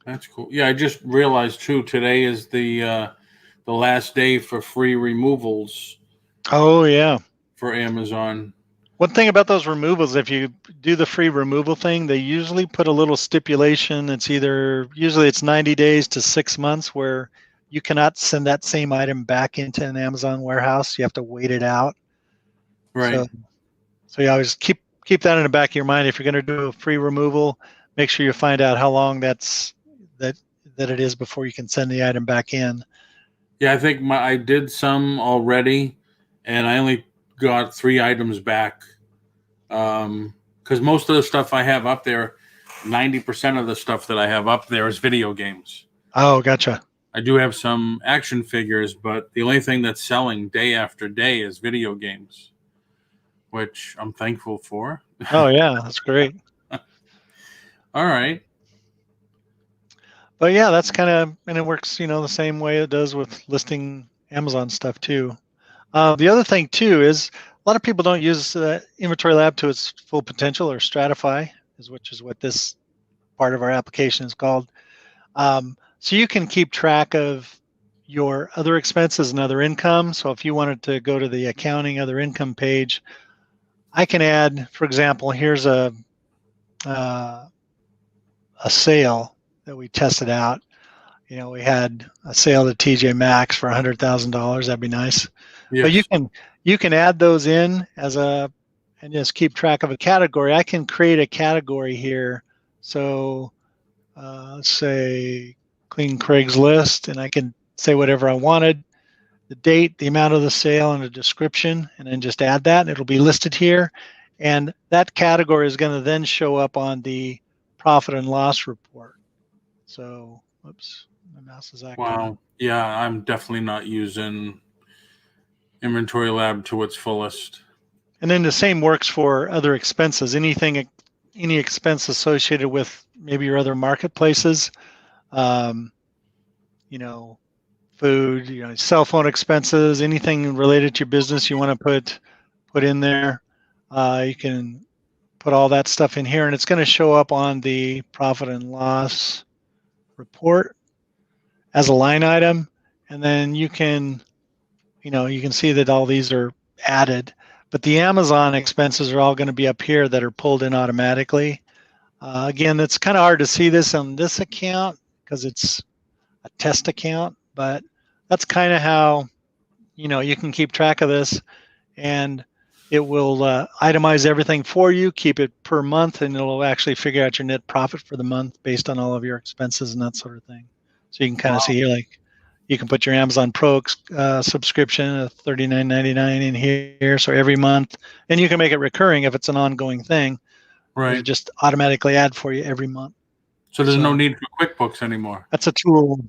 Speaker 1: That's cool. Yeah, I just realized too, today is the last day for free removals.
Speaker 2: Oh yeah.
Speaker 1: For Amazon.
Speaker 2: One thing about those removals, if you do the free removal thing, they usually put a little stipulation. Usually it's 90 days to 6 months where you cannot send that same item back into an Amazon warehouse. You have to wait it out.
Speaker 1: Right.
Speaker 2: So you always keep that in the back of your mind. If you're going to do a free removal, make sure you find out how long that it is before you can send the item back in.
Speaker 1: Yeah, I think I did some already, and I only got 3 items back. Because most of the stuff I have up there, 90% of the stuff that I have up there is video games.
Speaker 2: Oh, gotcha.
Speaker 1: I do have some action figures, but the only thing that's selling day after day is video games, which I'm thankful for.
Speaker 2: Oh, yeah, that's great.
Speaker 1: All right.
Speaker 2: But yeah, that's and it works, the same way it does with listing Amazon stuff too. The other thing too is a lot of people don't use Inventory Lab to its full potential, or Stratify, which is what this part of our application is called. So you can keep track of your other expenses and other income. So if you wanted to go to the accounting other income page, I can add, for example, here's a sale that we tested out. We had a sale to TJ Maxx for $100,000. That'd be nice. Yes. But you can add those in and just keep track of a category. I can create a category here. So let's say clean Craigslist, and I can say whatever I wanted, the date, the amount of the sale, and a description, and then just add that. It'll be listed here. And that category is going to then show up on the profit and loss report. So, whoops, my mouse is acting.
Speaker 1: Wow. Yeah, I'm definitely not using Inventory Lab to its fullest.
Speaker 2: And then the same works for other expenses. Any expense associated with maybe your other marketplaces, food, cell phone expenses, anything related to your business you want to put in there. You can put all that stuff in here, and it's going to show up on the profit and loss report. as a line item, and then you can see that all these are added. But the Amazon expenses are all going to be up here that are pulled in automatically. Again, it's kind of hard to see this on this account because it's a test account, but that's kind of how you can keep track of this, and it will itemize everything for you, keep it per month, and it'll actually figure out your net profit for the month based on all of your expenses and that sort of thing. So you can kind of see, like, you can put your Amazon Pro subscription of $39.99 in here, so every month, and you can make it recurring if it's an ongoing thing.
Speaker 1: Right.
Speaker 2: It'll just automatically add for you every month.
Speaker 1: So there's no need for QuickBooks anymore.
Speaker 2: That's a tool.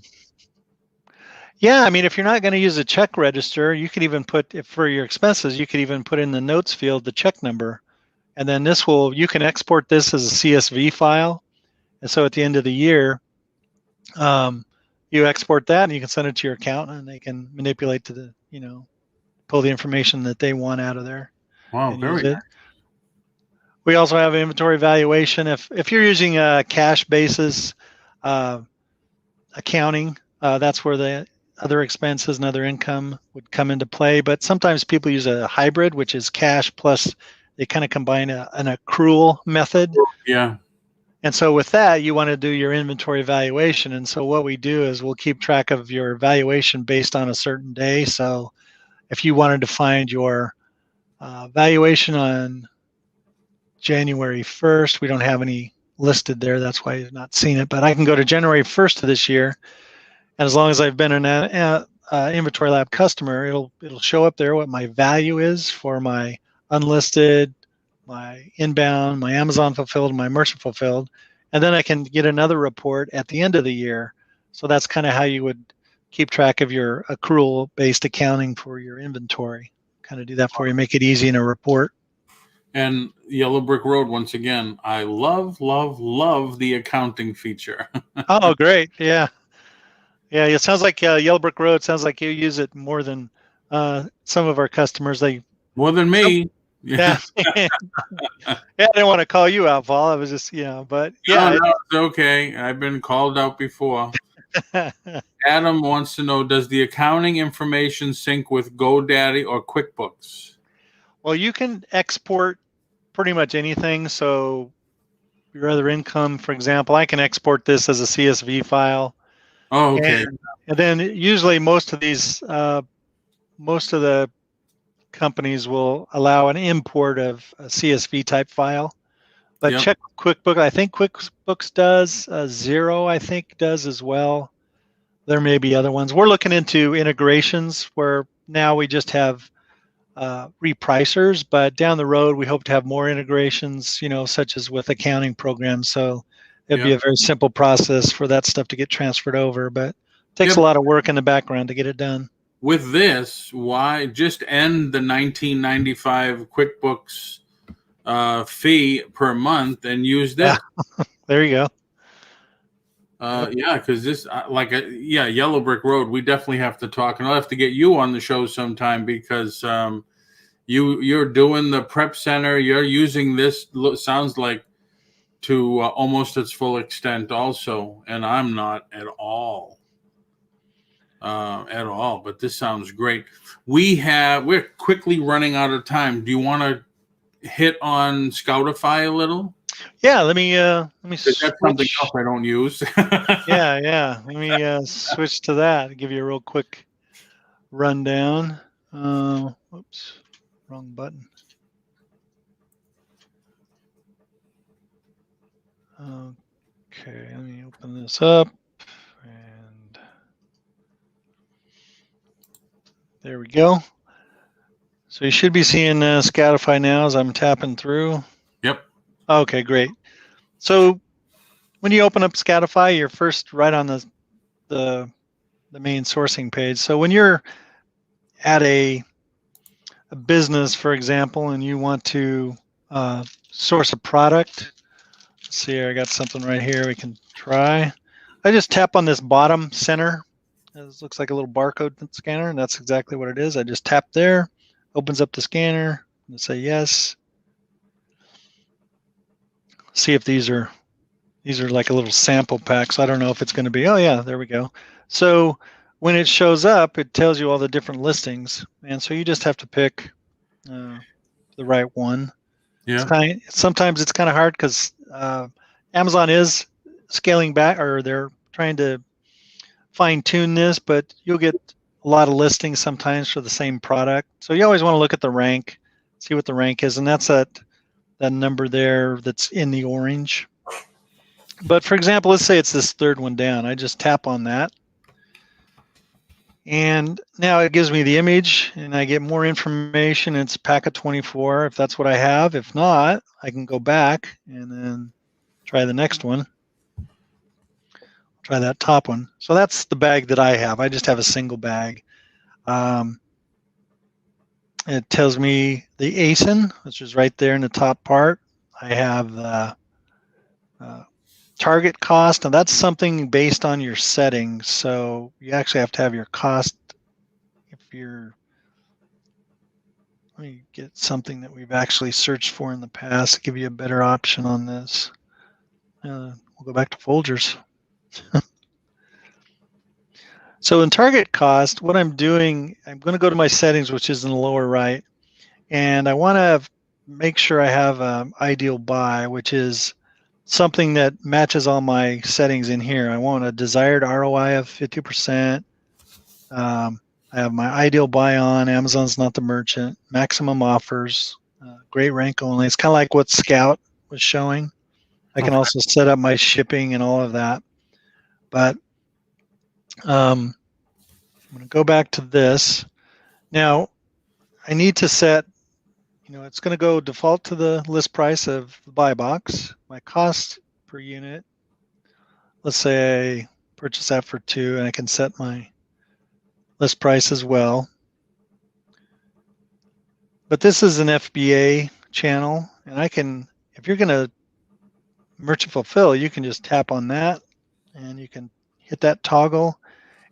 Speaker 2: Yeah, I mean, if you're not going to use a check register, you could even put, for your expenses, you could even put in the notes field the check number. And then you can export this as a CSV file. And so at the end of the year, you export that and you can send it to your accountant and they can manipulate pull the information that they want out of there.
Speaker 1: Wow, very nice.
Speaker 2: We also have inventory valuation. If you're using a cash basis accounting, that's where the other expenses and other income would come into play. But sometimes people use a hybrid, which is cash plus they kind of combine an accrual method.
Speaker 1: Yeah.
Speaker 2: And so with that, you want to do your inventory valuation. And so what we do is we'll keep track of your valuation based on a certain day. So if you wanted to find your valuation on January 1st, we don't have any listed there. That's why you've not seen it. But I can go to January 1st of this year. And as long as I've been an Inventory Lab customer, it'll show up there what my value is for my unlisted, my inbound, my Amazon fulfilled, my merchant fulfilled, and then I can get another report at the end of the year. So that's kind of how you would keep track of your accrual-based accounting for your inventory. Kind of do that for you, make it easy in a report.
Speaker 1: And Yellow Brick Road, once again, I love, love, love the accounting feature.
Speaker 2: Oh, great. Yeah. Yeah, it sounds like Yellow Brick Road. Sounds like you use it more than some of our customers.
Speaker 1: More than me.
Speaker 2: Yeah. Yeah, I didn't want to call you out, Paul. I was just, but yeah.
Speaker 1: No, it's okay. I've been called out before. Adam wants to know, does the accounting information sync with GoDaddy or QuickBooks?
Speaker 2: Well, you can export pretty much anything. So your other income, for example, I can export this as a CSV file.
Speaker 1: Oh, okay.
Speaker 2: And then usually most of the companies will allow an import of a CSV type file. But check QuickBooks. I think QuickBooks does. Xero, I think, does as well. There may be other ones. We're looking into integrations where now we just have repricers, but down the road we hope to have more integrations, such as with accounting programs. So it'd be a very simple process for that stuff to get transferred over, but it takes a lot of work in the background to get it done.
Speaker 1: With this, why just end the $19.95 QuickBooks fee per month and use that?
Speaker 2: Yeah. There you go.
Speaker 1: Yeah, because this, Yellow Brick Road, we definitely have to talk, and I'll have to get you on the show sometime because you're doing the prep center. You're using this, sounds like, to almost its full extent also, and I'm not at all. But this sounds great. We're quickly running out of time. Do you want to hit on Scoutify a little?
Speaker 2: Yeah, let me switch.
Speaker 1: That's something else I don't use.
Speaker 2: Yeah. Let me switch to that. Give you a real quick rundown. Whoops, wrong button. Okay, let me open this up. And there we go. So you should be seeing Scoutify now as I'm tapping through.
Speaker 1: Yep.
Speaker 2: Okay, great. So when you open up Scoutify, you're first right on the main sourcing page. So when you're at a business, for example, and you want to source a product, let's see here, I got something right here we can try. I just tap on this bottom center. This looks like a little barcode scanner, and that's exactly what it is. I just tap there, opens up the scanner, and say yes. See if these are These are like a little sample pack, so I don't know if it's going to be, oh yeah, there we go. So when it shows up, it tells you all the different listings. And so you just have to pick the right one.
Speaker 1: Yeah.
Speaker 2: Sometimes it's kind of hard because Amazon is scaling back, or they're trying to fine tune this, but you'll get a lot of listings sometimes for the same product. So you always want to look at the rank, see what the rank is, and that's that number there that's in the orange. But for example, let's say it's this third one down. I just tap on that. And now it gives me the image and I get more information. It's packet 24 if that's what I have. If not, I can go back and then try the next one. Try that top one. So that's the bag that I have. I just have a single bag. It tells me the ASIN, which is right there in the top part. I have the target cost, and that's something based on your settings. So you actually have to have your cost. If you're, let me get something that we've actually searched for in the past to give you a better option on this. We'll go back to Folgers. So in target cost, what I'm doing, I'm going to go to my settings, which is in the lower right, and I want to make sure I have ideal buy, which is something that matches all my settings in here. I want a desired ROI of 50%. I have my ideal buy on, Amazon's not the merchant, maximum offers, great rank only. It's kind of like what Scout was showing. I can also set up my shipping and all of that. But I'm going to go back to this. Now, I need to set, it's going to go default to the list price of the buy box. My cost per unit, let's say I purchase that for 2, and I can set my list price as well. But this is an FBA channel, and I can, if you're going to merchant fulfill, you can just tap on that, and you can hit that toggle.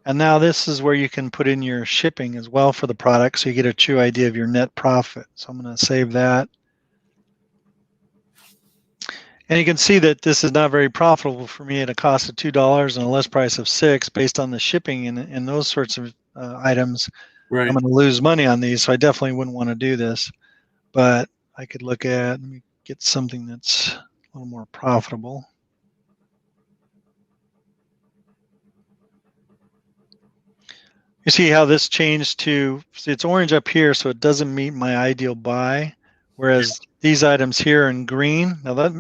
Speaker 2: And now this is where you can put in your shipping as well for the product, so you get a true idea of your net profit. So I'm going to save that. And you can see that this is not very profitable for me at a cost of $2 and a list price of $6 based on the shipping and those sorts of items.
Speaker 1: Right.
Speaker 2: I'm going to lose money on these, so I definitely wouldn't want to do this. But I could look at, let me get something that's a little more profitable. You see how this changed to, see, it's orange up here, so it doesn't meet my ideal buy, whereas these items here are in green. Now that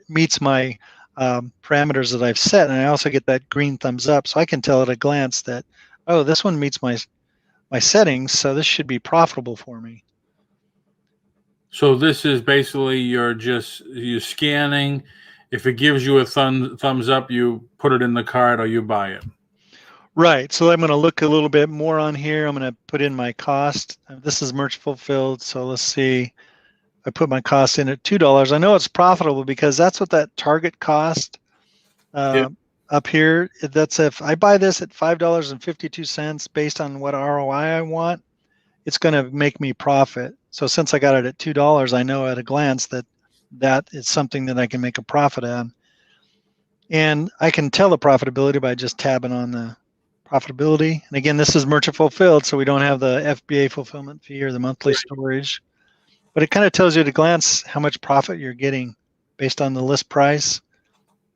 Speaker 2: meets my parameters that I've set, and I also get that green thumbs up, so I can tell at a glance that, oh, this one meets my settings, so this should be profitable for me.
Speaker 1: So this is basically you're scanning. If it gives you a thumbs up, you put it in the cart or you buy it.
Speaker 2: Right, so I'm going to look a little bit more on here. I'm going to put in my cost. This is merch fulfilled, so let's see. I put my cost in at $2. I know it's profitable because that's what that target cost up here. That's if I buy this at $5.52 based on what ROI I want, it's going to make me profit. So since I got it at $2, I know at a glance that that is something that I can make a profit on. And I can tell the profitability by just tabbing on the profitability. And again, this is merchant fulfilled, so we don't have the FBA fulfillment fee or the monthly storage. But it kind of tells you at a glance how much profit you're getting based on the list price,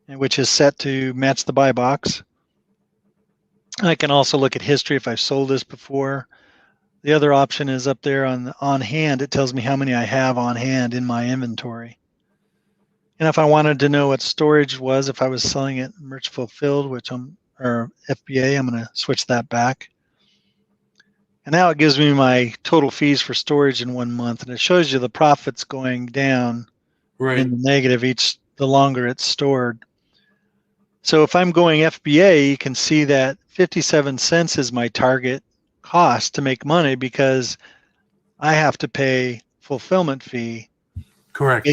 Speaker 2: which is set to match the buy box. I can also look at history if I've sold this before. The other option is up there on hand. It tells me how many I have on hand in my inventory. And if I wanted to know what storage was, if I was selling it merch fulfilled, or FBA, I'm going to switch that back. And now it gives me my total fees for storage in 1 month, and it shows you the profits going down in the negative the longer it's stored. So if I'm going FBA, you can see that 57 cents is my target cost to make money because I have to pay fulfillment fee.
Speaker 1: Correct.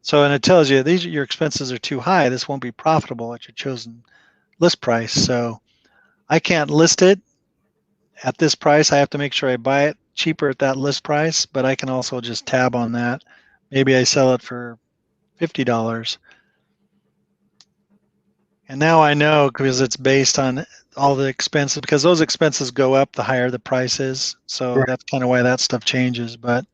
Speaker 2: So, and it tells you your expenses are too high. This won't be profitable at your chosen list price. So I can't list it at this price. I have to make sure I buy it cheaper at that list price, but I can also just tab on that. Maybe I sell it for $50. And now I know because it's based on all the expenses, because those expenses go up the higher the price is. So
Speaker 1: Right.
Speaker 2: that's kind of why that stuff changes. But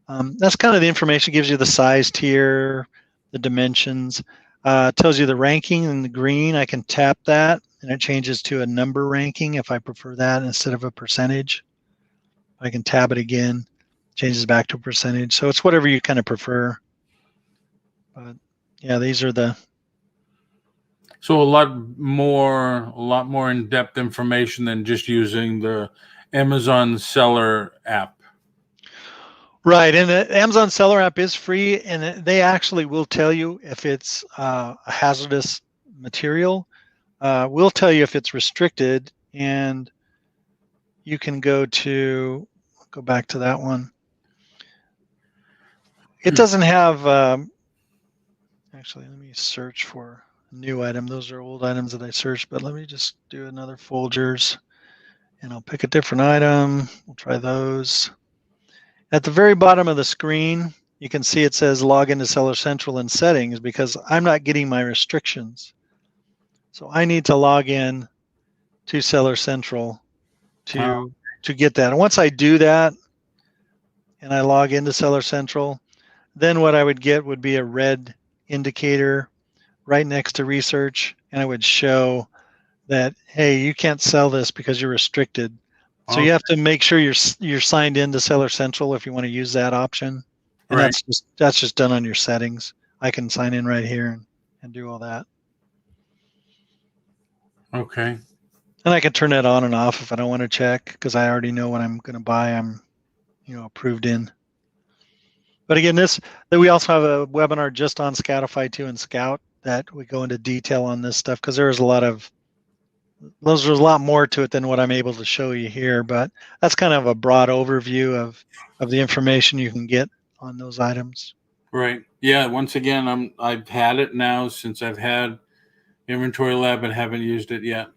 Speaker 2: that's kind of the information. It gives you the size tier, the dimensions, tells you the ranking in the green. I can tap that and it changes to a number ranking if I prefer that instead of a percentage. I can tab it again, changes back to a percentage. So it's whatever you kind of prefer. But yeah, these are the
Speaker 1: So a lot more in-depth information than just using the Amazon seller app.
Speaker 2: right. And the Amazon Seller app is free, and they actually will tell you if it's a hazardous material. We'll tell you if it's restricted, and you can go back to that one. It doesn't have, actually, let me search for a new item. Those are old items that I searched, but let me just do another Folgers, and I'll pick a different item. We'll try those. At the very bottom of the screen, you can see it says log into Seller Central in settings because I'm not getting my restrictions. So I need to log in to Seller Central
Speaker 1: Wow.
Speaker 2: to get that. And once I do that and I log into Seller Central, then what I would get would be a red indicator right next to research, and it would show that, hey, you can't sell this because you're restricted. So you
Speaker 1: Okay.
Speaker 2: have to make sure you're signed into Seller Central if you want to use that option, and
Speaker 1: Right.
Speaker 2: that's just done on your settings. I can sign in right here and do all that,
Speaker 1: Okay.
Speaker 2: and I can turn that on and off if I don't want to check because I already know what I'm going to buy. I'm approved in. But again, we also have a webinar just on Scoutify 2 and Scout that we go into detail on this stuff because there's a lot more to it than what I'm able to show you here. But that's kind of a broad overview of the information you can get on those items.
Speaker 1: Right. Yeah. Once again, I've had it now since I've had Inventory Lab and haven't used it yet.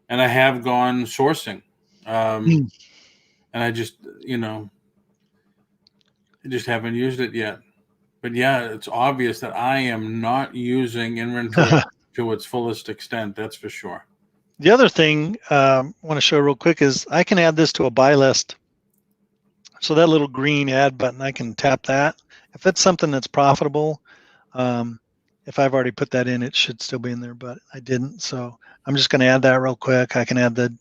Speaker 1: And I have gone sourcing.
Speaker 2: Hmm.
Speaker 1: And I just haven't used it yet. But yeah, it's obvious that I am not using inventory to its fullest extent. That's for sure.
Speaker 2: The other thing I want to show real quick is I can add this to a buy list. So that little green add button, I can tap that. If it's something that's profitable, if I've already put that in, it should still be in there, but I didn't. So I'm just going to add that real quick. I can add the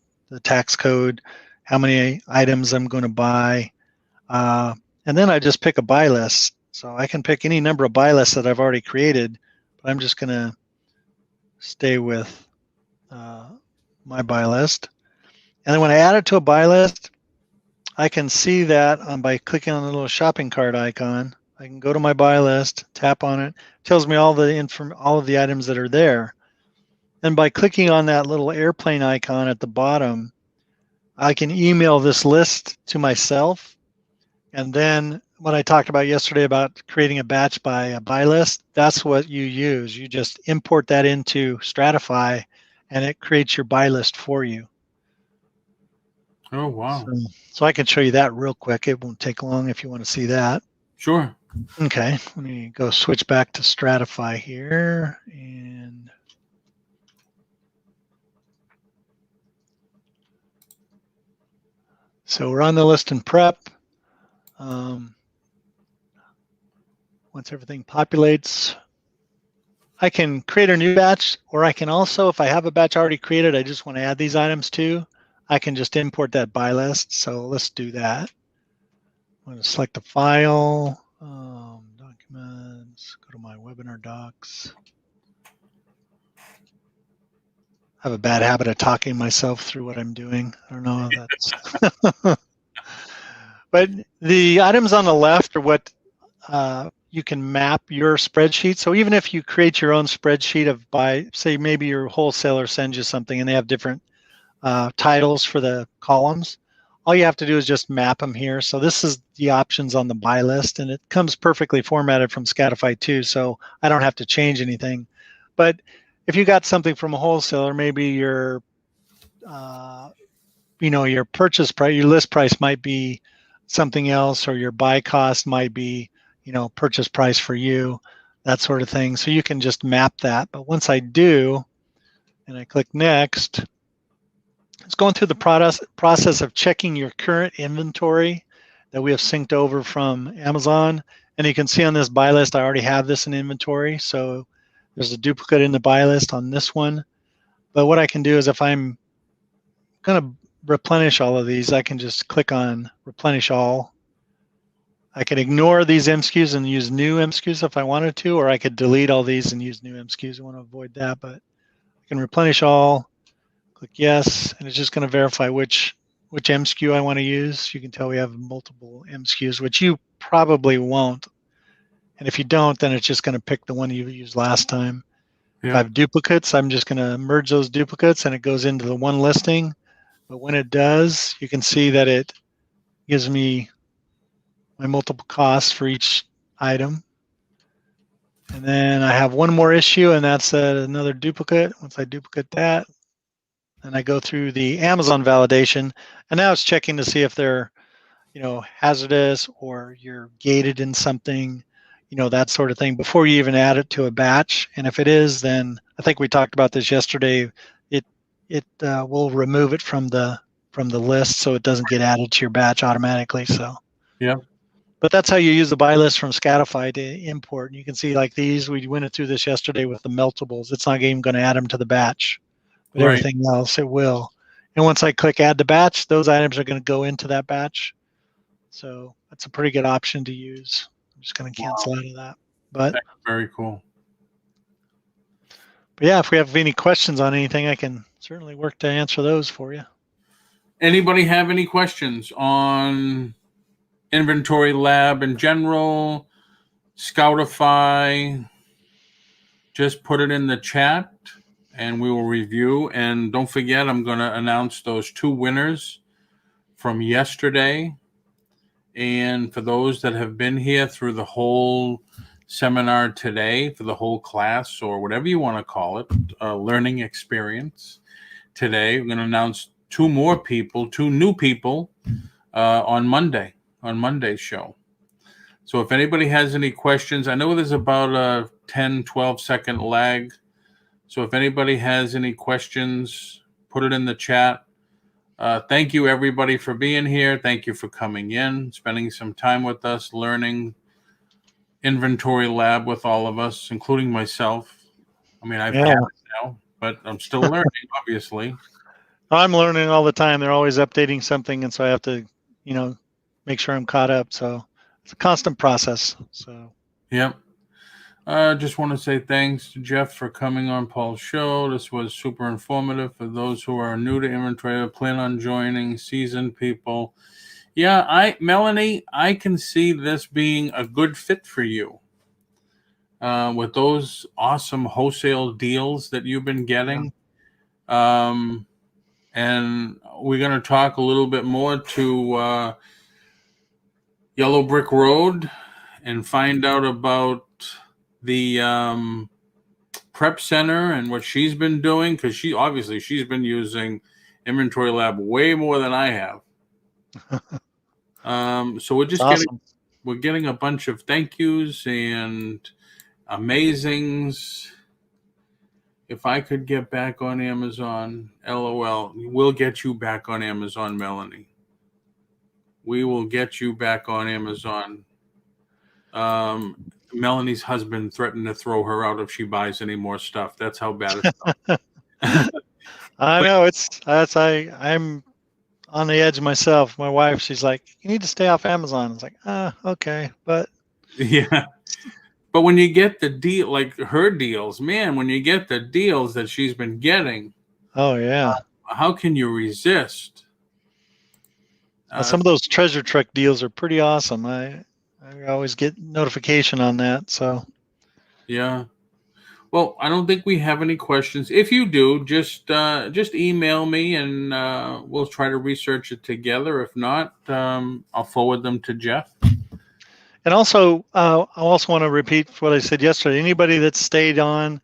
Speaker 2: tax code, how many items I'm going to buy, and then I just pick a buy list. So I can pick any number of buy lists that I've already created, but I'm just going to stay with my buy list. And then when I add it to a buy list, I can see that by clicking on the little shopping cart icon. I can go to my buy list, tap on it, tells me all of the items that are there. And by clicking on that little airplane icon at the bottom, I can email this list to myself. And then what I talked about yesterday about creating a batch by a buy list, that's what you use. You just import that into Stratify and it creates your buy list for you.
Speaker 1: Oh, wow.
Speaker 2: So I can show you that real quick. It won't take long if you want to see that.
Speaker 1: Sure.
Speaker 2: Okay, let me go switch back to Stratify here. And so we're on the list and prep. Once everything populates, I can create a new batch, or I can also, if I have a batch already created, I just want to add these items to, I can just import that buy list. So let's do that. I'm going to select the file, documents, go to my webinar docs. I have a bad habit of talking myself through what I'm doing. I don't know if that's. But the items on the left are what you can map your spreadsheet. So even if you create your own spreadsheet of say maybe your wholesaler sends you something and they have different titles for the columns, all you have to do is just map them here. So this is the options on the buy list, and it comes perfectly formatted from Scoutify 2, so I don't have to change anything. But if you got something from a wholesaler, maybe your your purchase price, your list price might be something else, or your buy cost might be purchase price for you. that sort of thing. So you can just map that. But once I do, and I click next, it's going through the process of checking your current inventory that we have synced over from Amazon. And you can see on this buy list, I already have this in inventory. So there's a duplicate in the buy list on this one. But what I can do is if I'm going to replenish all of these, I can just click on replenish all. I could ignore these MSKUs and use new MSKUs if I wanted to, or I could delete all these and use new MSKUs. I want to avoid that, but I can replenish all, click yes, and it's just going to verify which MSKU I want to use. You can tell we have multiple MSKUs, which you probably won't. And if you don't, then it's just going to pick the one you used last time.
Speaker 1: Yeah.
Speaker 2: If I have duplicates, I'm just going to merge those duplicates and it goes into the one listing. But when it does, you can see that it gives me my multiple costs for each item. And then I have one more issue, and that's another duplicate. Once I duplicate that, and I go through the Amazon validation, and now it's checking to see if they're, hazardous or you're gated in something, that sort of thing before you even add it to a batch. And if it is, then I think we talked about this yesterday. It will remove it from the list, so it doesn't get added to your batch automatically. So
Speaker 1: yeah.
Speaker 2: But that's how you use the buy list from Scatify to import. And you can see like these, we went through this yesterday with the meltables. It's not even going to add them to the batch, but
Speaker 1: Right.
Speaker 2: everything else it will. And once I click add to batch, those items are going to go into that batch. So that's a pretty good option to use. I'm just going to cancel out of that. But
Speaker 1: very cool.
Speaker 2: But yeah, if we have any questions on anything, I can certainly work to answer those for you.
Speaker 1: Anybody have any questions on Inventory Lab in general, Scoutify? Just put it in the chat and we will review. And don't forget, I'm going to announce those 2 winners from yesterday. And for those that have been here through the whole seminar today, for the whole class or whatever you want to call it, learning experience today, we're going to announce 2 more people, 2 new people on Monday's show. So if anybody has any questions, I know there's about a 10, 12-second lag. So if anybody has any questions, put it in the chat. Thank you, everybody, for being here. Thank you for coming in, spending some time with us, learning Inventory Lab with all of us, including myself. I mean, I've got it now, but I'm still learning, obviously.
Speaker 2: I'm learning all the time. They're always updating something, and so I have to, make sure I'm caught up. So it's a constant process. So
Speaker 1: yep. Just want to say thanks to Jeff for coming on Paul's show. This was super informative for those who are new to inventory, plan on joining, seasoned people. Yeah, Melanie, I can see this being a good fit for you. With those awesome wholesale deals that you've been getting. Yeah. And we're going to talk a little bit more to Yellow Brick Road and find out about the prep center and what she's been doing, because she's been using Inventory Lab way more than I have. So we're just we're getting a bunch of thank yous and amazings. If I could get back on Amazon, LOL, we'll get you back on Amazon, Melanie. We will get you back on Amazon. Melanie's husband threatened to throw her out if she buys any more stuff. That's how bad it's
Speaker 2: I know I'm on the edge myself. My wife, she's like, you need to stay off Amazon. It's like, okay, but
Speaker 1: yeah. But when you get the deal, like her deals, man, when you get the deals that she's been getting,
Speaker 2: oh yeah,
Speaker 1: how can you resist?
Speaker 2: Some of those treasure truck deals are pretty awesome. I always get notification on that. So
Speaker 1: yeah. Well, I don't think we have any questions. If you do, just email me and we'll try to research it together. If not, I'll forward them to Jeff.
Speaker 2: And also, I also want to repeat what I said yesterday. Anybody that stayed on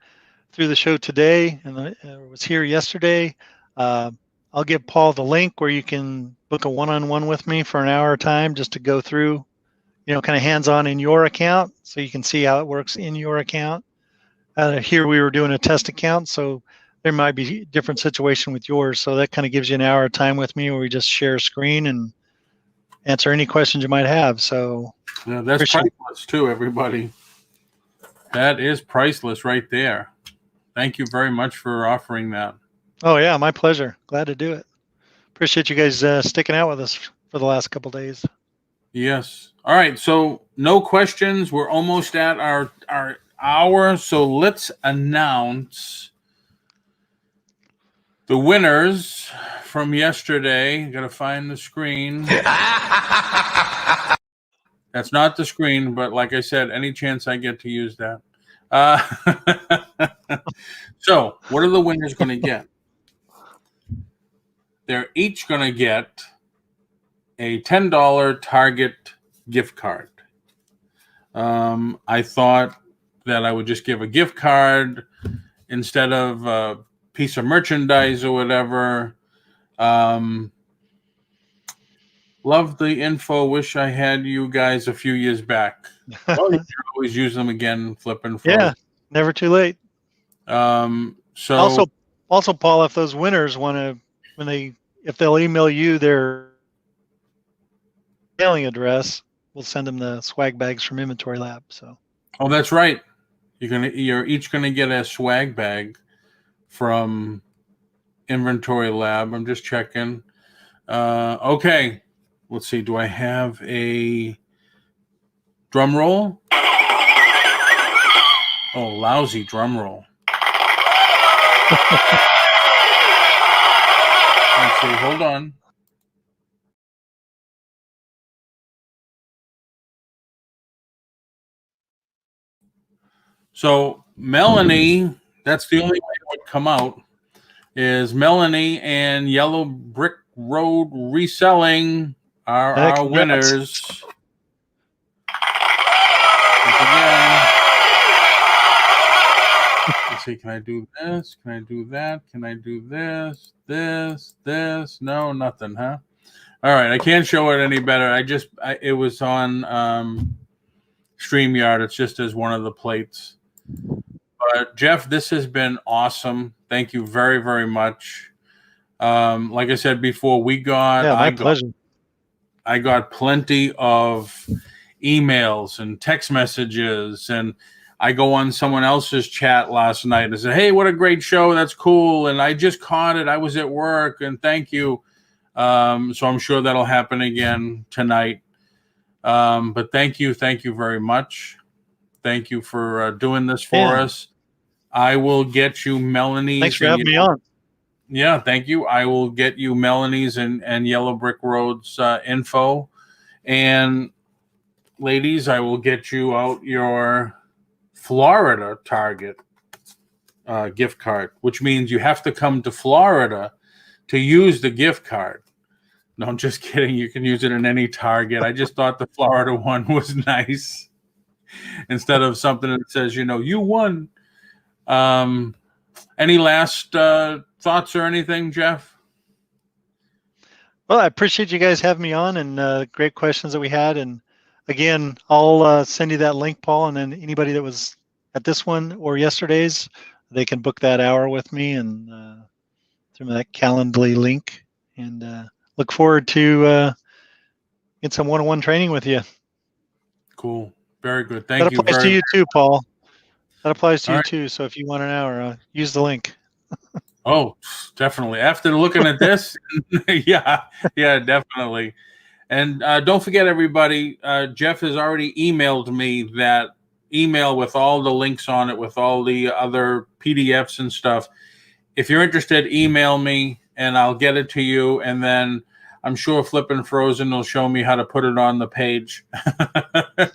Speaker 2: through the show today and was here yesterday, I'll give Paul the link where you can book a one-on-one with me for an hour time just to go through kind of hands-on in your account, so you can see how it works in your account. Here we were doing a test account, so there might be a different situation with yours. So that kind of gives you an hour of time with me where we just share a screen and answer any questions you might have. So
Speaker 1: yeah, that's priceless too, everybody. That is priceless right there. Thank you very much for offering that.
Speaker 2: Oh yeah, my pleasure. Glad to do it. Appreciate you guys sticking out with us for the last couple days.
Speaker 1: Yes. All right. So no questions. We're almost at our hour. So let's announce the winners from yesterday. Got to find the screen. That's not the screen, but like I said, any chance I get to use that. So what are the winners going to get? They're each going to get a $10 Target gift card. I thought that I would just give a gift card instead of a piece of merchandise or whatever. Love the info. Wish I had you guys a few years back. Well, you can always use them again, flipping.
Speaker 2: Yeah, never too late.
Speaker 1: So
Speaker 2: also, Paul, if those winners want to, if they'll email you their mailing address, we'll send them the swag bags from Inventory Lab. So.
Speaker 1: Oh, that's right. You're each gonna get a swag bag from Inventory Lab. I'm just checking. Okay. Let's see. Do I have a drum roll? Oh, lousy drum roll. Let's see. Hold on. So Melanie, that's the only way it would come out, is Melanie and Yellow Brick Road Reselling are our winners. Let's see, can I do this? Can I do that? Can I do this? This? No, nothing, huh? All right, I can't show it any better. It was on StreamYard. It's just as one of the plates. But Jeff, this has been awesome. Thank you very, very much. Like I said before,
Speaker 2: my pleasure.
Speaker 1: I got plenty of emails and text messages, and I go on someone else's chat last night and said, "Hey, what a great show! That's cool." And I just caught it. I was at work, and thank you. So I'm sure that'll happen again tonight. But thank you very much. Thank you for doing this for us. I will get you Melanie's.
Speaker 2: Thanks for having me on.
Speaker 1: Yeah, thank you. I will get you Melanie's and Yellow Brick Road's info. And ladies, I will get you out your Florida Target gift card, which means you have to come to Florida to use the gift card. No, I'm just kidding. You can use it in any Target. I just thought the Florida one was nice instead of something that says, you won. Any last thoughts or anything, Jeff?
Speaker 2: Well, I appreciate you guys having me on and great questions that we had. And again, I'll send you that link, Paul, and then anybody that was at this one or yesterday's, they can book that hour with me and through that Calendly link. And look forward to get some one-on-one training with you.
Speaker 1: Cool. Very good. Thank you.
Speaker 2: That applies to you too, Paul. That applies to you too. So if you want an hour, use the link.
Speaker 1: Oh, definitely. After looking at this, yeah, definitely. And don't forget, everybody, Jeff has already emailed me that email with all the links on it, with all the other PDFs and stuff. If you're interested, email me and I'll get it to you. And then I'm sure Flippin' Frozen will show me how to put it on the page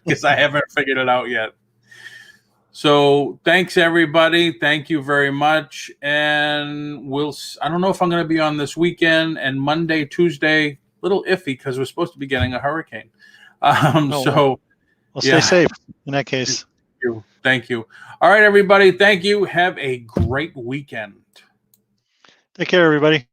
Speaker 1: because I haven't figured it out yet. So thanks, everybody. Thank you very much. And I don't know if I'm going to be on this weekend, and Monday, Tuesday, a little iffy because we're supposed to be getting a hurricane. Well,
Speaker 2: stay safe in that case.
Speaker 1: Thank you. All right, everybody. Thank you. Have a great weekend.
Speaker 2: Take care, everybody.